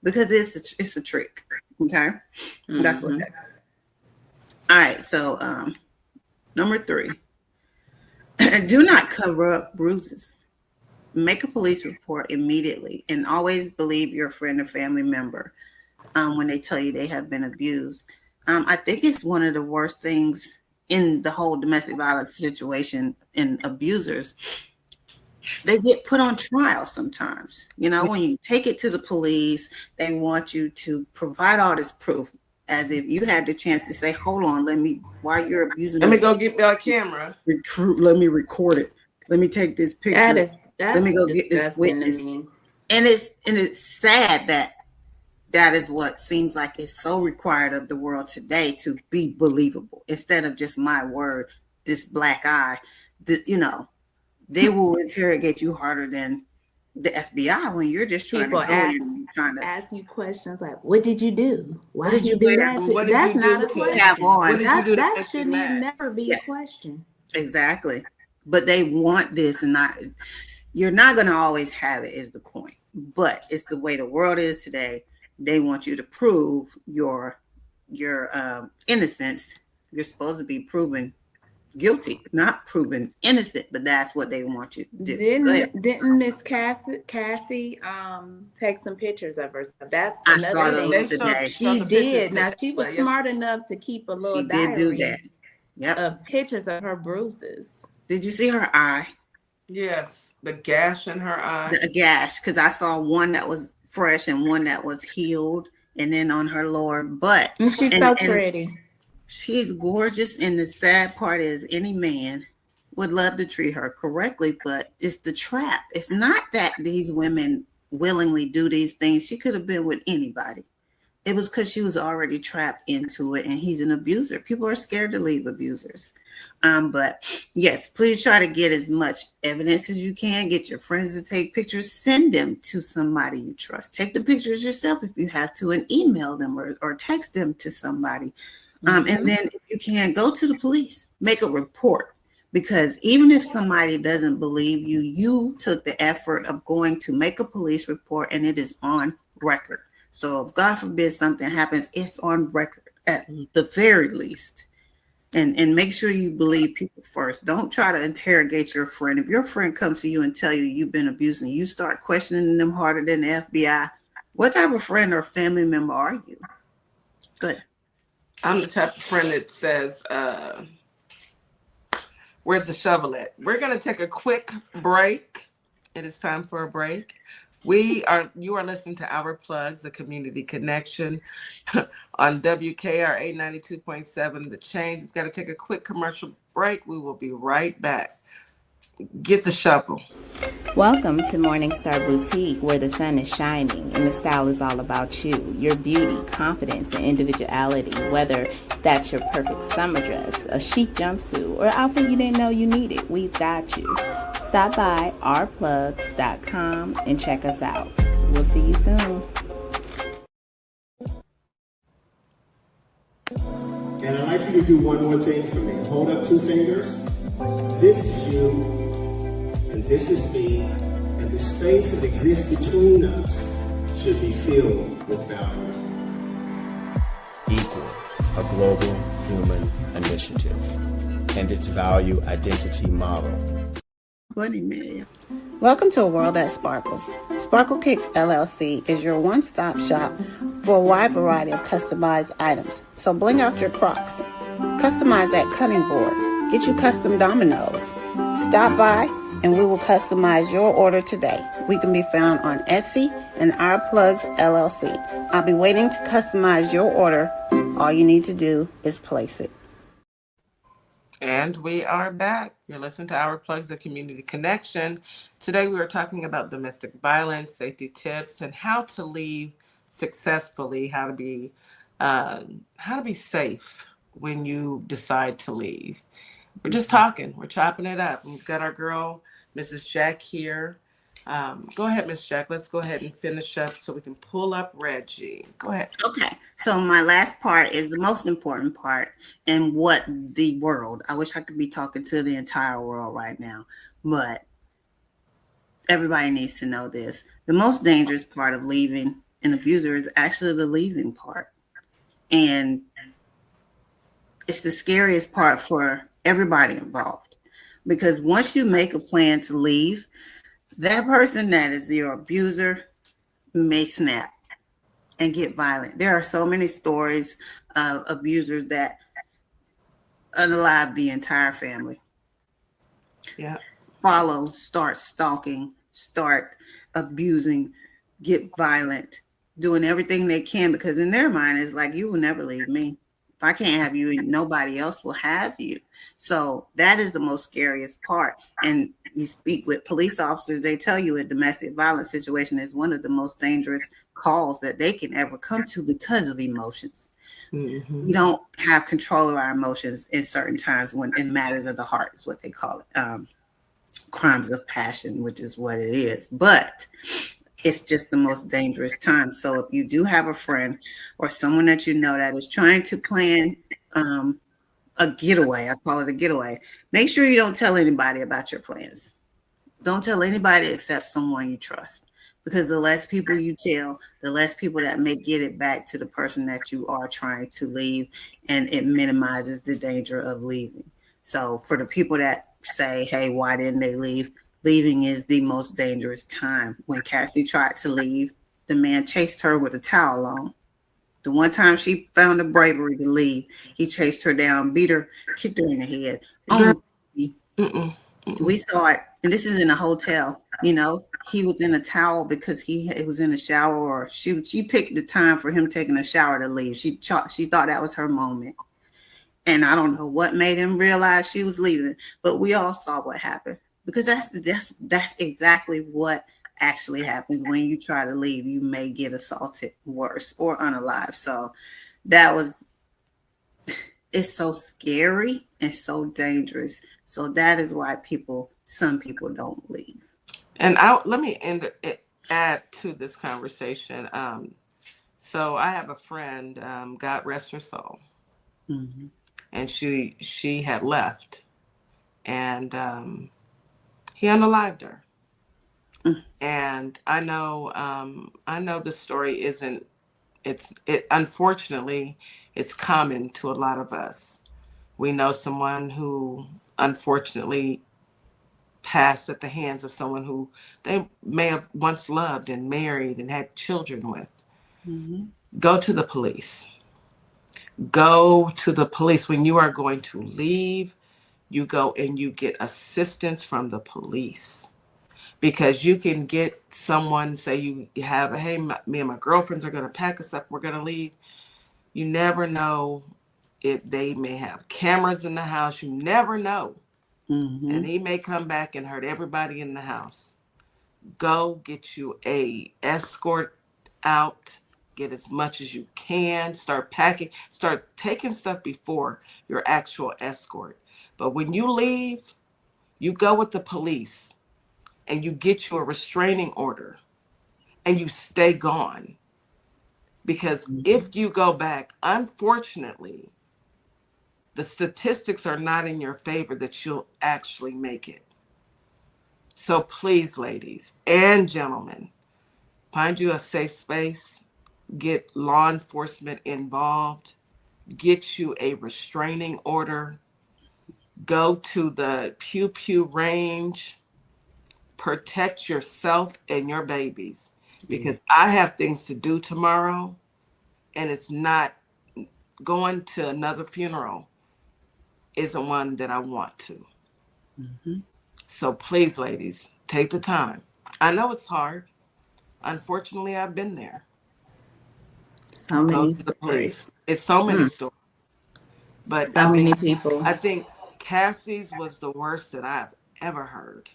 because it's a trick. Okay. That's what that is. All right. So number 3, do not cover up bruises. make a police report immediately, and always believe your friend or family member when they tell you they have been abused. I think it's one of the worst things in the whole domestic violence situation, and abusers, they get put on trial sometimes. When you take it to the police, they want you to provide all this proof, as if you had the chance to say, hold on, while you're abusing, let me go get my camera. Let me record it. Let me take this picture. Let me go get this witness. And it's sad that is what seems like it's so required of the world today, to be believable, instead of just my word, this black eye. They will interrogate you harder than the FBI when you're just trying to ask you questions like, what did you do? Why did you do that? That's not a question. That shouldn't even never be a question. Exactly. But they want this, and you're not going to always have it, is the point. But it's the way the world is today. They want you to prove your innocence. You're supposed to be proven guilty, not proven innocent, but that's what they want you to do. Didn't Miss Cassie take some pictures of herself? That's another thing. Today. She did. Now she was smart enough to keep a little diary of pictures of her bruises. Did you see her eye? Yes, the gash in her eye. The gash, because I saw one that was fresh and one that was healed, and then on her lower butt. And she's so pretty. She's gorgeous, and the sad part is any man would love to treat her correctly, but it's the trap. It's not that these women willingly do these things. She could have been with anybody. It was because she was already trapped into it, and he's an abuser. People are scared to leave abusers. But yes, please try to get as much evidence as you can. Get your friends to take pictures. Send them to somebody you trust. Take the pictures yourself if you have to, and email them or text them to somebody. And then if you can, go to the police, make a report, because even if somebody doesn't believe you, you took the effort of going to make a police report, and it is on record. So if God forbid something happens, it's on record at the very least. And make sure you believe people first. Don't try to interrogate your friend. If your friend comes to you and tell you you've been abused, and you start questioning them harder than the FBI, what type of friend or family member are you? Good. I'm the type of friend that says, where's the shovel at? We're going to take a quick break. It is time for a break. You are listening to Our Plugs, the community connection on WKRA 92.7, The Change. We've got to take a quick commercial break. We will be right back. Get the shovel. Welcome to Morningstar Boutique, where the sun is shining and the style is all about you, your beauty, confidence, and individuality. Whether that's your perfect summer dress, a chic jumpsuit, or outfit you didn't know you needed, we've got you. Stop by ourplugs.com and check us out. We'll see you soon. And I'd like for you to do one more thing for me. Hold up two fingers. This is you, and this is me, and the space that exists between us should be filled with value. Equal, a global human initiative, and its value identity model. Welcome to a world that sparkles. Sparkle Cakes LLC is your one-stop shop for a wide variety of customized items. So bling out your Crocs, customize that cutting board, get you custom dominoes. Stop by and we will customize your order today. We can be found on Etsy and Our Plugs LLC. I'll be waiting to customize your order. All you need to do is place it. And we are back. You're listening to Our Plugs, the community connection. Today we are talking about domestic violence, safety tips, and how to leave successfully, how to be safe when you decide to leave. We're just talking. We're chopping it up. We've got our girl, Mrs. Jack, here. Go ahead, Miss Jack. Let's go ahead and finish up so we can pull up Reggie. Go ahead. Okay. So my last part is the most important part, and what the world, I wish I could be talking to the entire world right now, but everybody needs to know this. The most dangerous part of leaving an abuser is actually the leaving part. And it's the scariest part for everybody involved, because once you make a plan to leave, that person that is your abuser may snap and get violent. There are so many stories of abusers that unalive the entire family. Yeah. Follow, start stalking, start abusing, get violent, doing everything they can, because in their mind it's like, you will never leave me. If I can't have you, nobody else will have you. So that is the most scariest part. And you speak with police officers, they tell you a domestic violence situation is one of the most dangerous calls that they can ever come to because of emotions. Mm-hmm. We don't have control of our emotions in certain times when in matters of the heart is what they call it. Crimes of passion, which is what it is. But it's just the most dangerous time. So if you do have a friend or someone that you know that is trying to plan a getaway, I call it a getaway, make sure you don't tell anybody about your plans. Don't tell anybody except someone you trust. Because the less people you tell, the less people that may get it back to the person that you are trying to leave, and it minimizes the danger of leaving. So for the people that say, hey, why didn't they leave? Leaving is the most dangerous time. When Cassie tried to leave, the man chased her with a towel on. The one time she found the bravery to leave, he chased her down, beat her, kicked her in the head. On TV. We saw it, and this is in a hotel. You know, he was in a towel because he was in a shower, or she picked the time for him taking a shower to leave. She thought that was her moment. And I don't know what made him realize she was leaving, but we all saw what happened, because that's exactly what actually happens when you try to leave. You may get assaulted, worse, or unalive. So it's so scary and so dangerous. So that is why some people don't leave. And let me add to this conversation. So I have a friend, God rest her soul, Mm-hmm. and she had left, and he unalived her. And I know the story isn't. It unfortunately, it's common to a lot of us. We know someone who unfortunately passed at the hands of someone who they may have once loved and married and had children with. Mm-hmm. Go to the police. Go to the police. When you are going to leave, you go and you get assistance from the police. Because you can get someone, say you have, hey, me and my girlfriends are going to pack us up, we're going to leave. You never know if they may have cameras in the house. You never know. Mm-hmm. And he may come back and hurt everybody in the house. Go get you a escort out. Get as much as you can. Start packing. Start taking stuff before your actual escort. But when you leave, you go with the police and you get you a restraining order and you stay gone. Because if you go back, unfortunately, the statistics are not in your favor that you'll actually make it. So please, ladies and gentlemen, find you a safe space, get law enforcement involved, get you a restraining order, go to the pew pew range, protect yourself and your babies. Because I have things to do tomorrow, and it's not going to another funeral isn't one that I want to. Mm-hmm. So please, ladies, take the time. I know it's hard. Unfortunately, I've been there. So many stories. It's so many stories. But so many people. I think Cassie's was the worst that I've ever heard.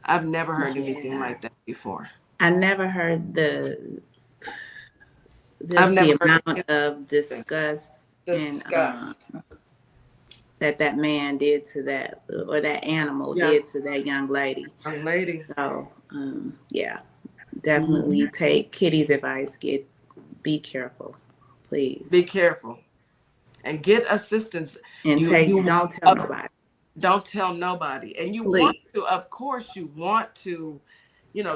I've never heard anything like that before. I never heard the amount of disgust and that man did to that, or that animal did to that young lady. Young lady. So definitely take Kitty's advice. Be careful, please. Be careful, and get assistance. And don't tell nobody. Don't tell nobody. And you want to, of course,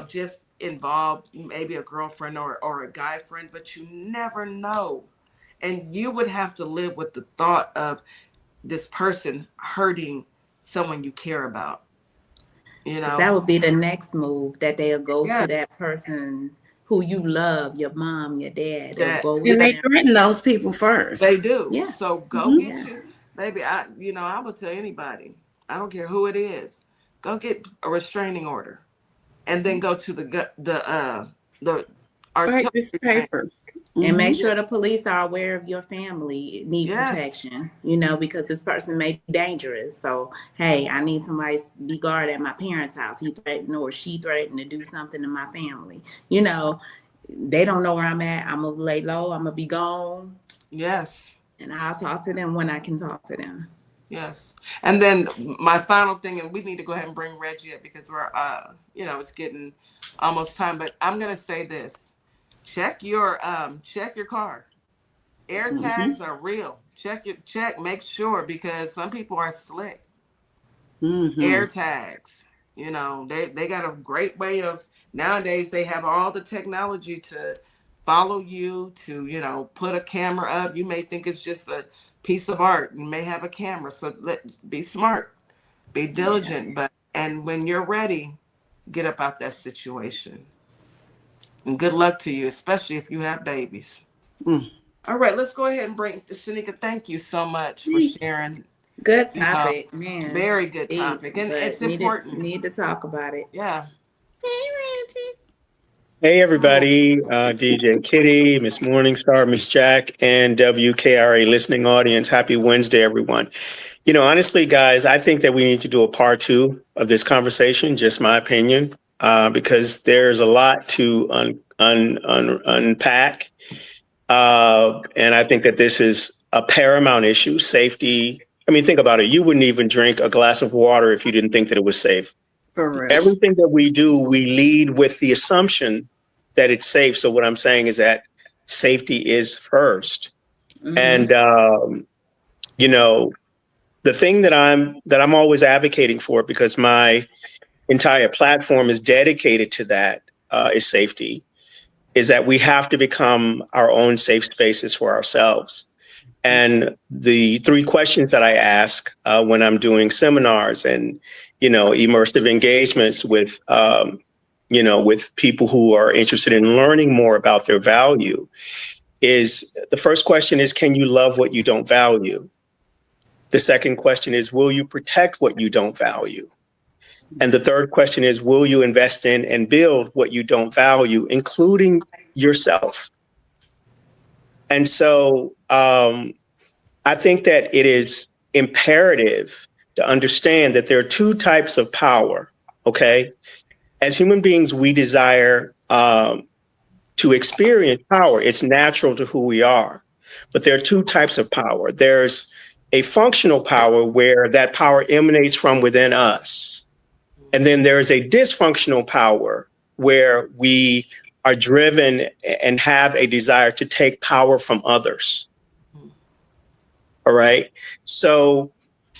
just involve maybe a girlfriend or a guy friend, but you never know. And you would have to live with the thought of this person hurting someone you care about. You Because that know? would be the next move, that they'll go Yeah. to that person who you love, your mom, your dad. They'll go with And they them. threaten those people first. They do. Yeah. So go Mhm. get you, baby. I would tell anybody. I don't care who it is. Go get a restraining order, and then go to the Right, this artillery. paper. And make Mhm. sure the police are aware of your family need Yes. protection, because this person may be dangerous. So, hey, I need somebody to be guard at my parents' house. He threatened or she threatened to do something to my family. They don't know where I'm at. I'm going to lay low. I'm going to be gone. Yes. And I'll talk to them when I can talk to them. Yes. And then my final thing, and we need to go ahead and bring Reggie up because we're, it's getting almost time. But I'm gonna say this: check your car. Air tags are real. Make sure, because some people are slick. Air tags, they got a great way of, nowadays they have all the technology to follow you, to put a camera up. You may think it's just a piece of art. You may have a camera, so be smart, be diligent, and when you're ready, get up out that situation. And good luck to you, especially if you have babies. All right, let's go ahead and bring Shanika. Thank you so much for sharing. Good topic, man. Very good topic, and it's important. Need to talk about it. Yeah. Hey, everybody. DJ Kitty, Miss Morningstar, Miss Jack, and WKRA listening audience. Happy Wednesday, everyone. Honestly, guys, I think that we need to do a part 2 of this conversation, just my opinion, because there's a lot to unpack. And I think that this is a paramount issue, safety. I mean, think about it. You wouldn't even drink a glass of water if you didn't think that it was safe. Correct. Everything that we do, we lead with the assumption that it's safe. So what I'm saying is that safety is first. And, the thing that I'm always advocating for, because my entire platform is dedicated to that, is safety, is that we have to become our own safe spaces for ourselves. And the 3 questions that I ask when I'm doing seminars and, immersive engagements with, with people who are interested in learning more about their value, is the first question is, can you love what you don't value? The second question is, will you protect what you don't value? And the third question is, will you invest in and build what you don't value, including yourself? And so I think that it is imperative to understand that there are 2 types of power, okay? As human beings, we desire to experience power. It's natural to who we are. But there are 2 types of power. There's a functional power where that power emanates from within us. And then there is a dysfunctional power where we are driven and have a desire to take power from others. All right. So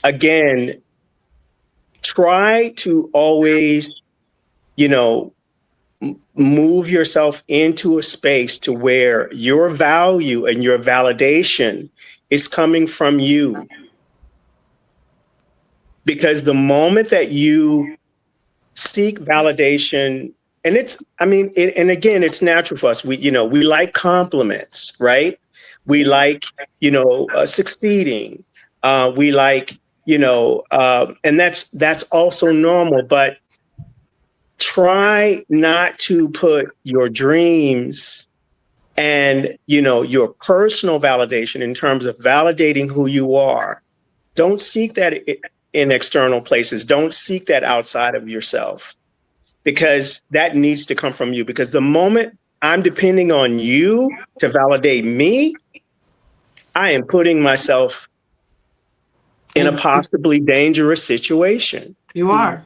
again, try to always, move yourself into a space to where your value and your validation is coming from you. Because the moment that you seek validation, and it's natural for us. We like compliments, right? We like, succeeding. We like, and that's also normal, but try not to put your dreams and, your personal validation in terms of validating who you are. Don't seek that in external places. Don't seek that outside of yourself, because that needs to come from you. Because the moment I'm depending on you to validate me, I am putting myself in a possibly dangerous situation. You are.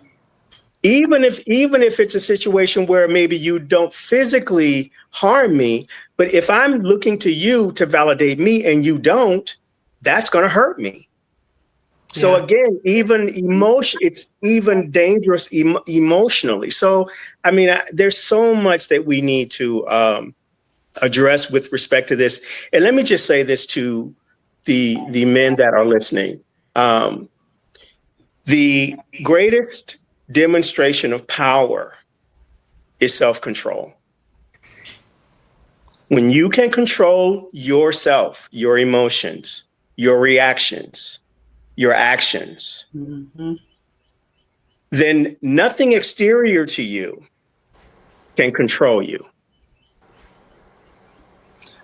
Even if it's a situation where maybe you don't physically harm me, but if I'm looking to you to validate me and you don't, that's going to hurt me. So again, it's even dangerous emotionally. So, there's so much that we need to address with respect to this. And let me just say this to the men that are listening. The greatest demonstration of power is self-control. When you can control yourself, your emotions, your reactions, your actions, then nothing exterior to you can control you.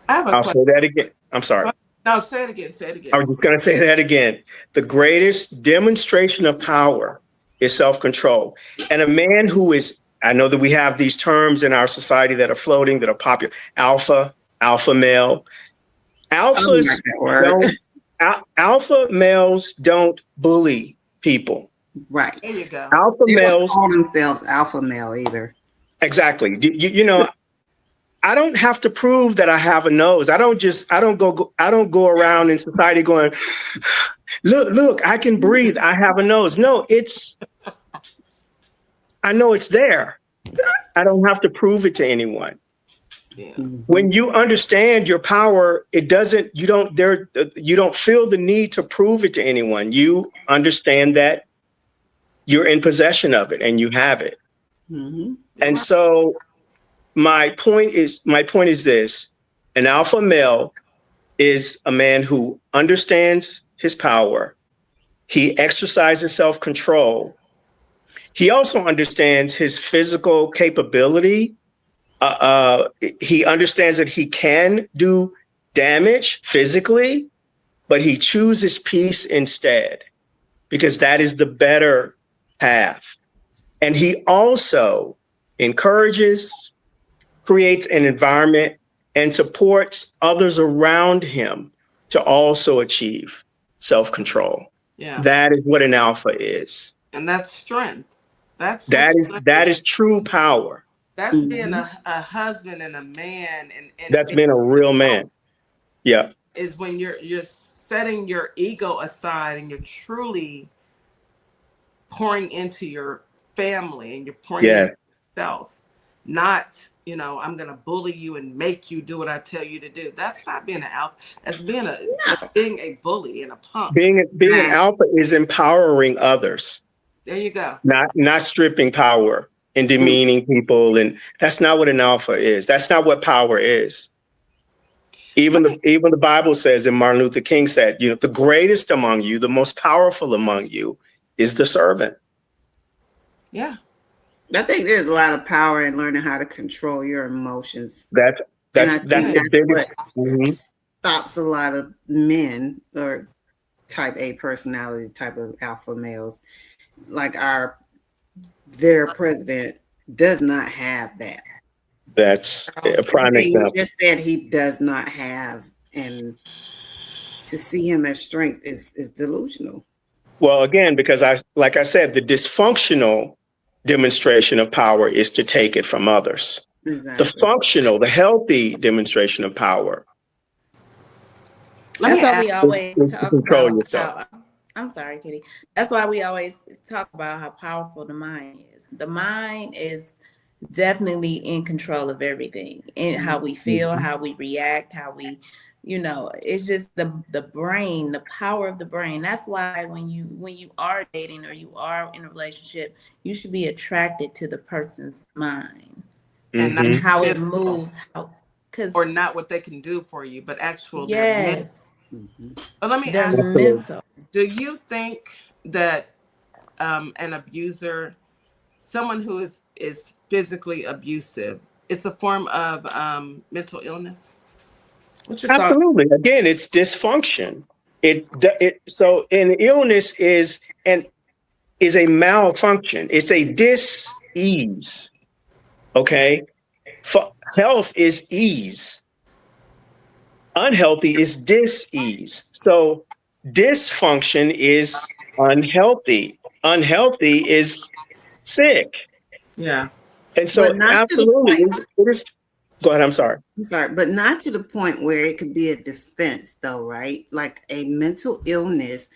I'll say that again. I'm sorry. No, say it again. Say it again. I was just going to say that again. The greatest demonstration of power is self-control. And a man who is, I know that we have these terms in our society that are floating, that are popular, alpha male. Alpha males don't bully people. Right. There you go. Alpha males don't call themselves alpha male either. Exactly. You know, I don't have to prove that I have a nose. I don't go around in society going, look, I can breathe. I have a nose. No, I know it's there. I don't have to prove it to anyone. Yeah. When you understand your power, you don't feel the need to prove it to anyone. You understand that you're in possession of it and you have it. And so my point is this: an alpha male is a man who understands his power. He exercises self-control. He also understands his physical capability. He understands that he can do damage physically, but he chooses peace instead, because that is the better path. And he also encourages, creates an environment, and supports others around him to also achieve self-control. Yeah. That is what an alpha is. And that's strength. That is true power. That's being a husband and a man, and that's being a real man. Yeah. Is when you're setting your ego aside and you're truly pouring into your family and you're pouring into yourself. Not, I'm gonna bully you and make you do what I tell you to do. That's not being an alpha. That's being a bully and a punk. Being an alpha is empowering others. There you go. Not stripping power and demeaning people, and that's not what an alpha is. That's not what power is. Even the Bible says, and Martin Luther King said, the greatest among you, the most powerful among you, is the servant. Yeah. I think there's a lot of power in learning how to control your emotions. That's what stops a lot of men or type A personality, type of alpha males, like their president does not have that. That's a prime example. You just said he does not have, and to see him as strength is delusional. Well, again, because like I said, the dysfunctional demonstration of power is to take it from others. Exactly. The functional, the healthy demonstration of power. That's why we always talk control about yourself. I'm sorry, Kitty. That's why we always talk about how powerful the mind is. The mind is definitely in control of everything, and how we feel, how we react, how we, it's just the brain, the power of the brain. That's why when you are dating or you are in a relationship, you should be attracted to the person's mind and how it moves, or not what they can do for you, but actual. Yes. But let me ask you, do you think that an abuser, someone who is physically abusive, it's a form of mental illness? What's your thought? Absolutely. Again, it's dysfunction. So an illness is a malfunction. It's a dis-ease. Okay. Health is ease. Unhealthy is dis-ease. So dysfunction is unhealthy. Unhealthy is sick. Yeah. And so absolutely it is. Go ahead. I'm sorry, but not to the point where it could be a defense, though, right? Like a mental illness.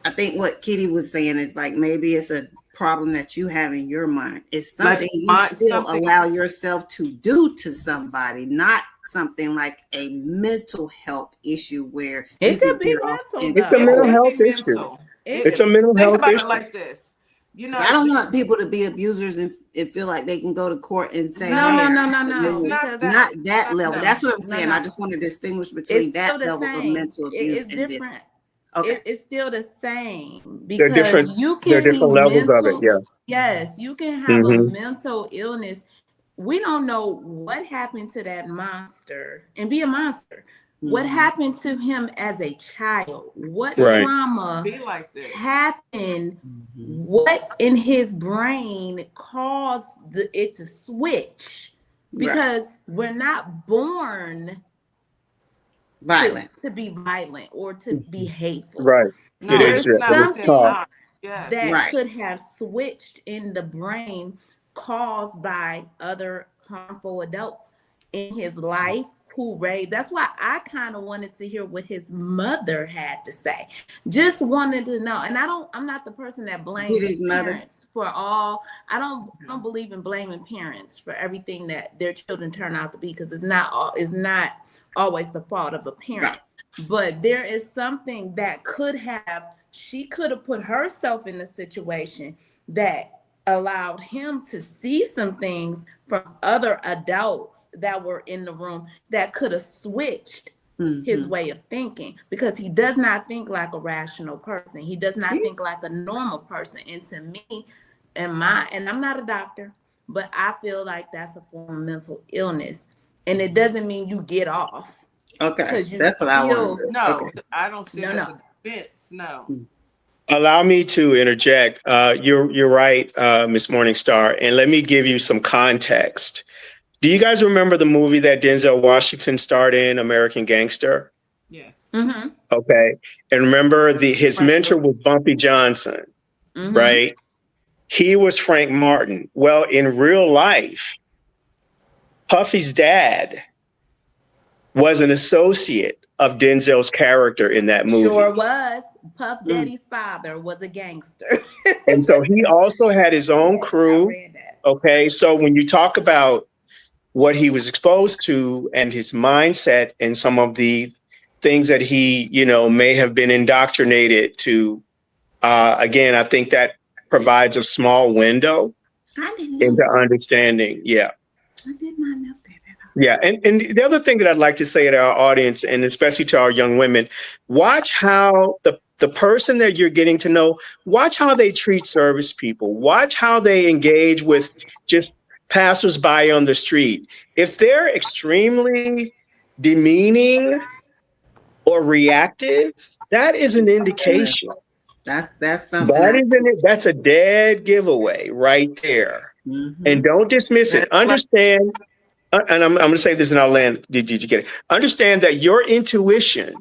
I think what Kitty was saying is like maybe it's a problem that you have in your mind. It's something you still allow yourself to do to somebody, not something like a mental health issue where it could be mental. It's a mental health issue. It's a mental health issue. Think about it like this. you know, I don't want people to be abusers and feel like they can go to court and say, no. It's not that level. No, that's what I'm saying. No. I just want to distinguish between that level of mental abuse it's and different. this. Okay. It's still the same They're because different. you There can are different be levels of it. mental. Yeah. Yes, you can have a mental illness. We don't know what happened to that monster and be a monster. What happened to him as a child? What trauma happened? What in his brain caused it to switch? Because we're not born violent to be violent or to be hateful. Right. No, it is. There's something Yes. that could have switched in the brain caused by other harmful adults in his life who raised. That's why I kind of wanted to hear what his mother had to say. Just wanted to know. And I'm not the person that blames his parents for all. I don't believe in blaming parents for everything that their children turn out to be, because it's not always the fault of a parent. But there is something that she could have put herself in a situation that allowed him to see some things from other adults that were in the room that could have switched his way of thinking, because he does not think like a rational person. He does not think like a normal person. And to me, and I'm not a doctor, but I feel like that's a form of mental illness. And it doesn't mean you get off. Okay, that's what I want. No, I don't see it as a defense. No. Allow me to interject. You're right, Miss Morningstar, and let me give you some context. Do you guys remember the movie that Denzel Washington starred in, American Gangster? Yes. Okay, and remember his mentor was Bumpy Johnson, right? He was Frank Martin. Well, in real life, Puffy's dad was an associate of Denzel's character in that movie. Sure was. Puff Daddy's father was a gangster. And so he also had his own crew. Okay, so when you talk about what he was exposed to and his mindset and some of the things that he, may have been indoctrinated to, again, I think that provides a small window into understanding. Yeah. I did not know that. Yeah. And the other thing that I'd like to say to our audience, and especially to our young women, watch how the person that you're getting to know, watch how they treat service people. Watch how they engage with just passersby on the street. If they're extremely demeaning or reactive, that is an indication. That's something. That's a dead giveaway right there. And don't dismiss it. Understand. And I'm going to say this and I'll land. Did you get it? Understand that your intuition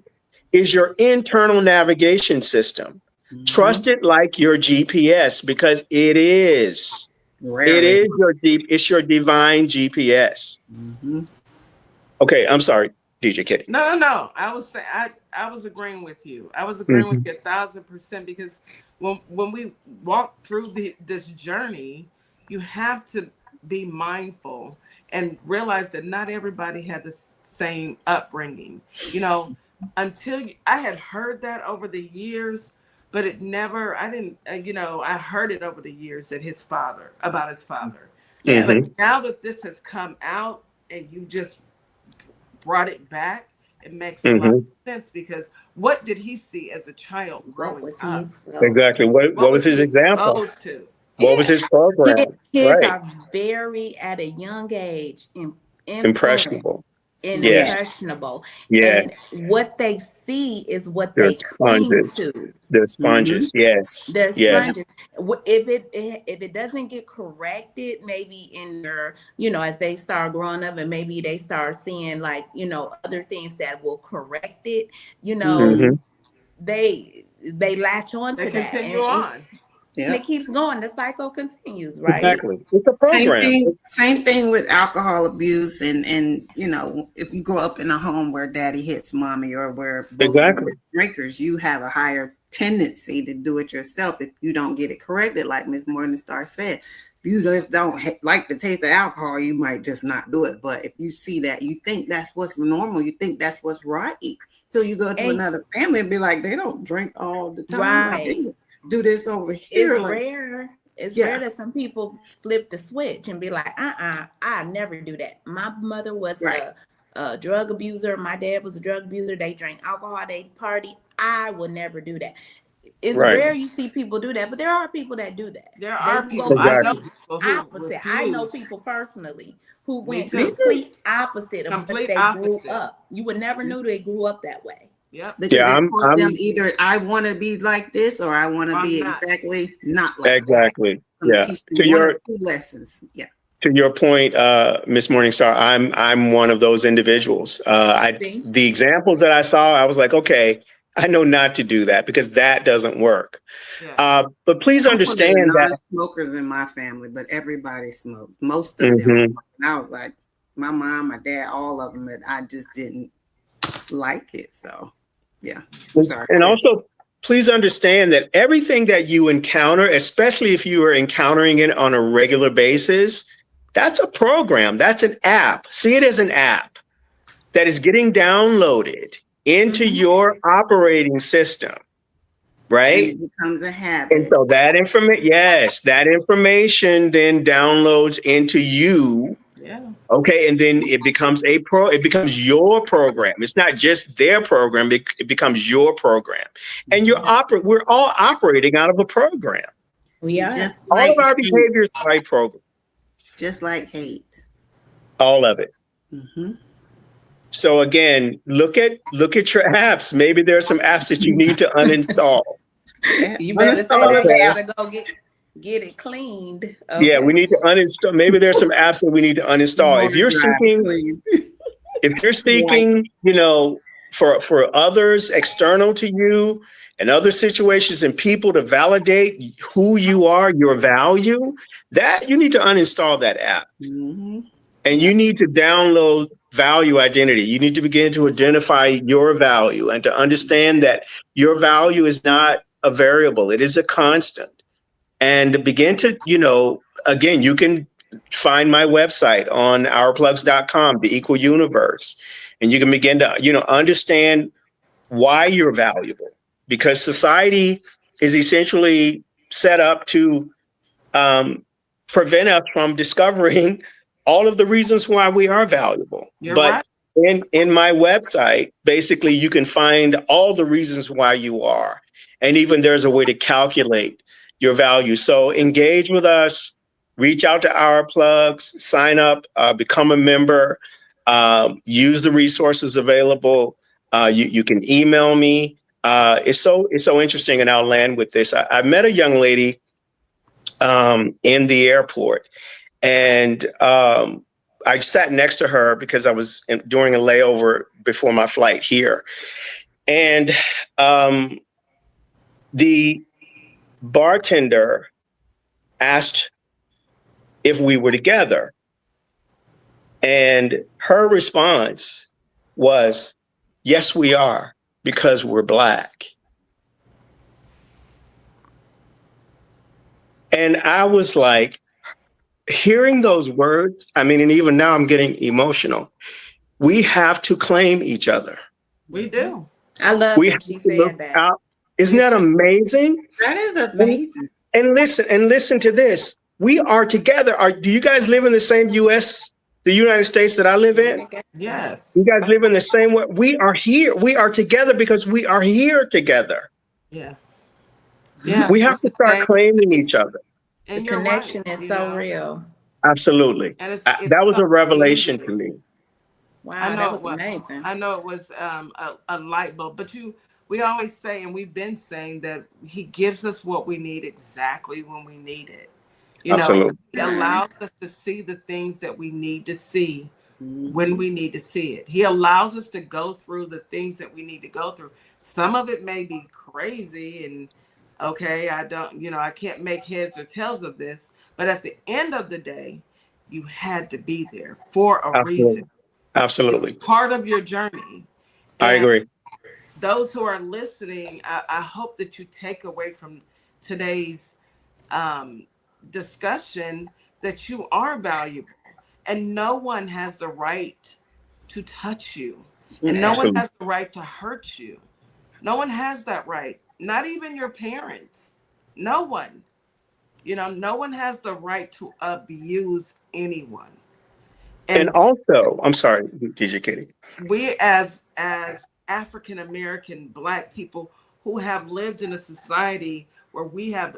is your internal navigation system. Trust it like your GPS, because it is. It is it's your divine GPS. Okay, I'm sorry, DJ Kitty. No. I was agreeing with you. I was agreeing with you 1,000%, because when we walk through this journey, you have to be mindful and realize that not everybody had the same upbringing. I had heard that over the years, but I heard it over the years about his father. Yeah. But now that this has come out and you just brought it back, it makes a lot of sense, because what did he see as a child growing up? Exactly. What was his example? What was his program? Kids are very, at a young age, impressionable. Impressionable. Yeah. And what they see is what they cling to. They're sponges. Yes. They're sponges. If it doesn't get corrected, maybe in their, as they start growing up, and maybe they start seeing other things that will correct it, they latch on to that. They continue on. And it keeps going. The cycle continues, right? Exactly. It's a program. Same thing with alcohol abuse, and if you grow up in a home where daddy hits mommy, or where both are drinkers, you have a higher tendency to do it yourself if you don't get it corrected. Like Ms. Morningstar said, if you just don't like the taste of alcohol, you might just not do it. But if you see that, you think that's what's normal, you think that's what's right. So you go to another family and be like, they don't drink all the time. Right. Do this over here. It's rare. It's rare that some people flip the switch and be like, I never do that. My mother was a drug abuser. My dad was a drug abuser. They drank alcohol. They party. I will never do that. It's rare you see people do that, but there are people that do that. There are people. Go I know people who opposite. refuse. I know people personally who went too. complete opposite of what they grew up. You would never know they grew up that way. Yep. Because they taught them either I want to be like this or I want to be exactly not like exactly. That. Teach them one or two lessons. Yeah. To your point, Miss Morningstar, I'm one of those individuals. The examples that I saw, I was like, okay, I know not to do that because that doesn't work. Yes. But please understand that smokers in my family, but everybody smokes. Most of them. And I was like, my mom, my dad, all of them, and I just didn't like it. So, yeah. And also, please understand that everything that you encounter, especially if you are encountering it on a regular basis, that's a program. That's an app. See it as an app that is getting downloaded into your operating system, right? And it becomes a habit. And so that information then downloads into you. Yeah. Okay, and then it becomes it becomes your program. It's not just their program, it becomes your program. And we're all operating out of a program. We are. Just all like of our behaviors are a program. Just like hate. All of it. So again, look at your apps. Maybe there are some apps that you need to uninstall. You better say that. You gotta go get it cleaned. Okay. Yeah, we need to uninstall. Maybe there's some apps that we need to uninstall. If you're seeking, for others external to you and other situations and people to validate who you are, your value, that you need to uninstall that app. And you need to download value identity. You need to begin to identify your value and to understand that your value is not a variable. It is a constant. And begin to, again, you can find my website on ourplugs.com, the Equal Universe. And you can begin to, understand why you're valuable. Because society is essentially set up to prevent us from discovering all of the reasons why we are valuable. But in my website, basically, you can find all the reasons why you are. And even there's a way to calculate your value. So engage with us, reach out to Our Plugs, sign up, become a member, use the resources available. You can email me. It's so interesting, and I'll land with this. I met a young lady in the airport, and I sat next to her because I was doing a layover before my flight here. And the bartender asked if we were together. And her response was, yes, we are, because we're Black. And I was like, hearing those words, and even now I'm getting emotional. We have to claim each other. We do. I love that she said that. Isn't that amazing? That is amazing. And listen to this. We are together. Do you guys live in the same the United States that I live in? Yes. You guys live in the same way. We are here. We are together because we are here together. Yeah. Yeah. We have to start claiming each other. And the connection is so real. Absolutely. And it's that was a revelation to me. Wow, that was amazing. I know it was a light bulb, but we always say, and we've been saying, that he gives us what we need exactly when we need it. He allows us to see the things that we need to see when we need to see it. He allows us to go through the things that we need to go through. Some of it may be crazy and I can't make heads or tails of this, but at the end of the day, you had to be there for a reason. Absolutely. It's part of your journey. I agree. Those who are listening, I hope that you take away from today's discussion that you are valuable and no one has the right to touch you and no one has the right to hurt you. No one has that right. Not even your parents. No one. You know, no one has the right to abuse anyone. And also, I'm sorry, DJ Kitty. We as African American Black people who have lived in a society where we have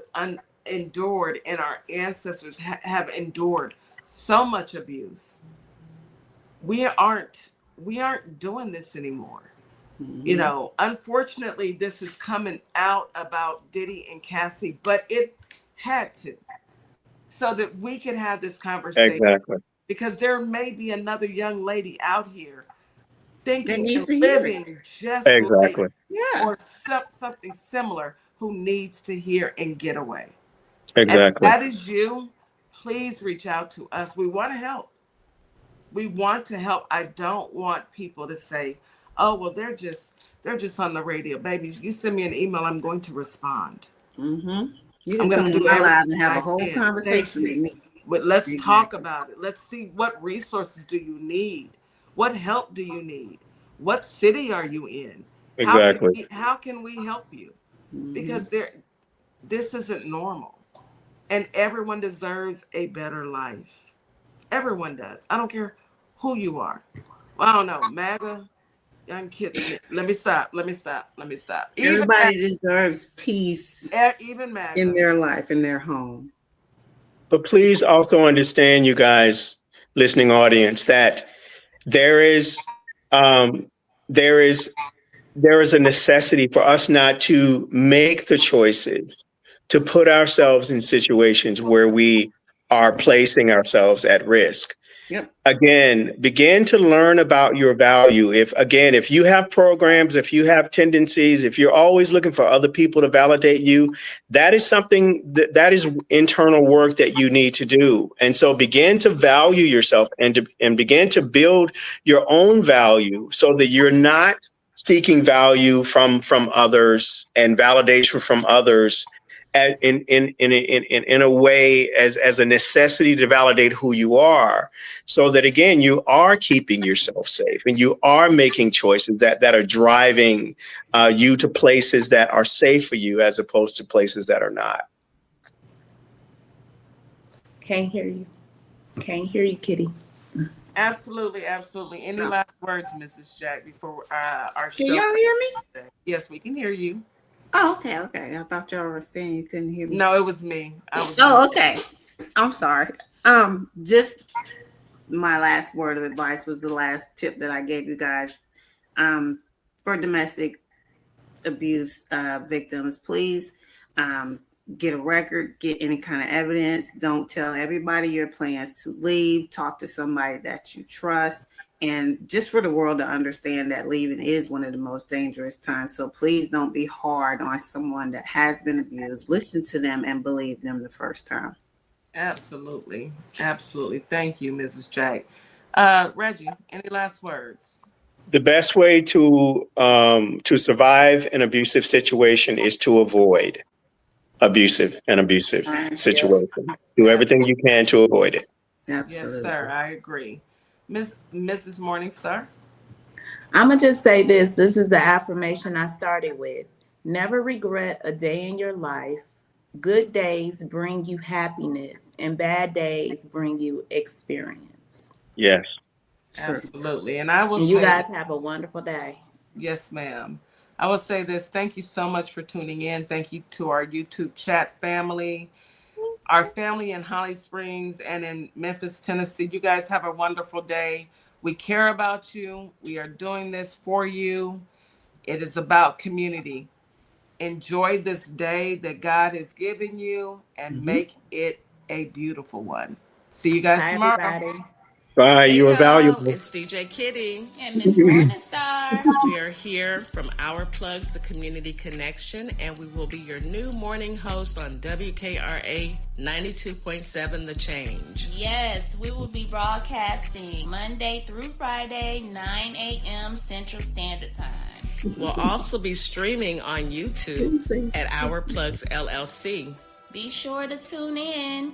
endured and our ancestors have endured so much abuse. We aren't doing this anymore. Mm-hmm. You know, unfortunately, this is coming out about Diddy and Cassie, but it had to, so that we can have this conversation. Exactly. Because there may be another young lady out here thinking and living just like, or something similar, who needs to hear and get away. Exactly. And if that is you, please reach out to us. We want to help. We want to help. I don't want people to say, oh, well, they're just on the radio. Baby, you send me an email, I'm going to respond. Mm-hmm. You can come to my live and have a whole conversation with me. But let's talk about it. Let's see, what resources do you need? What help do you need? What city are you in? Exactly. How can we help you? Because this isn't normal. And everyone deserves a better life. Everyone does. I don't care who you are. Well, I don't know, MAGA, young kids. Let me stop. Everybody deserves peace, even MAGA, in their life, in their home. But please also understand, you guys, listening audience, that there is a necessity for us not to make the choices to put ourselves in situations where we are placing ourselves at risk. Yep. Again, begin to learn about your value. If you have programs, if you have tendencies, if you're always looking for other people to validate you, that is something that is internal work that you need to do. And so begin to value yourself and begin to build your own value so that you're not seeking value from others and validation from others in a way as a necessity to validate who you are, so that again you are keeping yourself safe and you are making choices that are driving you to places that are safe for you as opposed to places that are not. Can't hear you, Kitty. Absolutely. Any last words, Mrs. Jack, before our show? Can y'all hear me? Yes, we can hear you. Oh, okay. I thought y'all were saying you couldn't hear me. No, it was me. Okay. I'm sorry. Just my last word of advice was the last tip that I gave you guys. For domestic abuse victims, please get a record, get any kind of evidence. Don't tell everybody your plans to leave. Talk to somebody that you trust. And just for the world to understand that leaving is one of the most dangerous times. So please don't be hard on someone that has been abused. Listen to them and believe them the first time. Absolutely. Thank you, Mrs. Jack. Reggie, any last words? The best way to survive an abusive situation is to avoid abusive situation. Do everything you can to avoid it. Absolutely. Yes, sir. I agree. Mrs. Morningstar? I'm going to just say this. This is the affirmation I started with. Never regret a day in your life. Good days bring you happiness, and bad days bring you experience. Yes. Absolutely. And I will say, you guys have a wonderful day. Yes, ma'am. I will say this. Thank you so much for tuning in. Thank you to our YouTube chat family, our family in Holly Springs and in Memphis, Tennessee. You guys have a wonderful day. We care about you. We are doing this for you. It is about community. Enjoy this day that God has given you and make it a beautiful one. See you guys tomorrow. Everybody. Bye. You are valuable. It's DJ Kitty and Miss Morningstar. We are here from Our Plugs, the Community Connection, and we will be your new morning host on WKRA 92.7 The Change. Yes, we will be broadcasting Monday through Friday, 9 a.m. Central Standard Time. We'll also be streaming on YouTube at Our Plugs LLC. Be sure to tune in.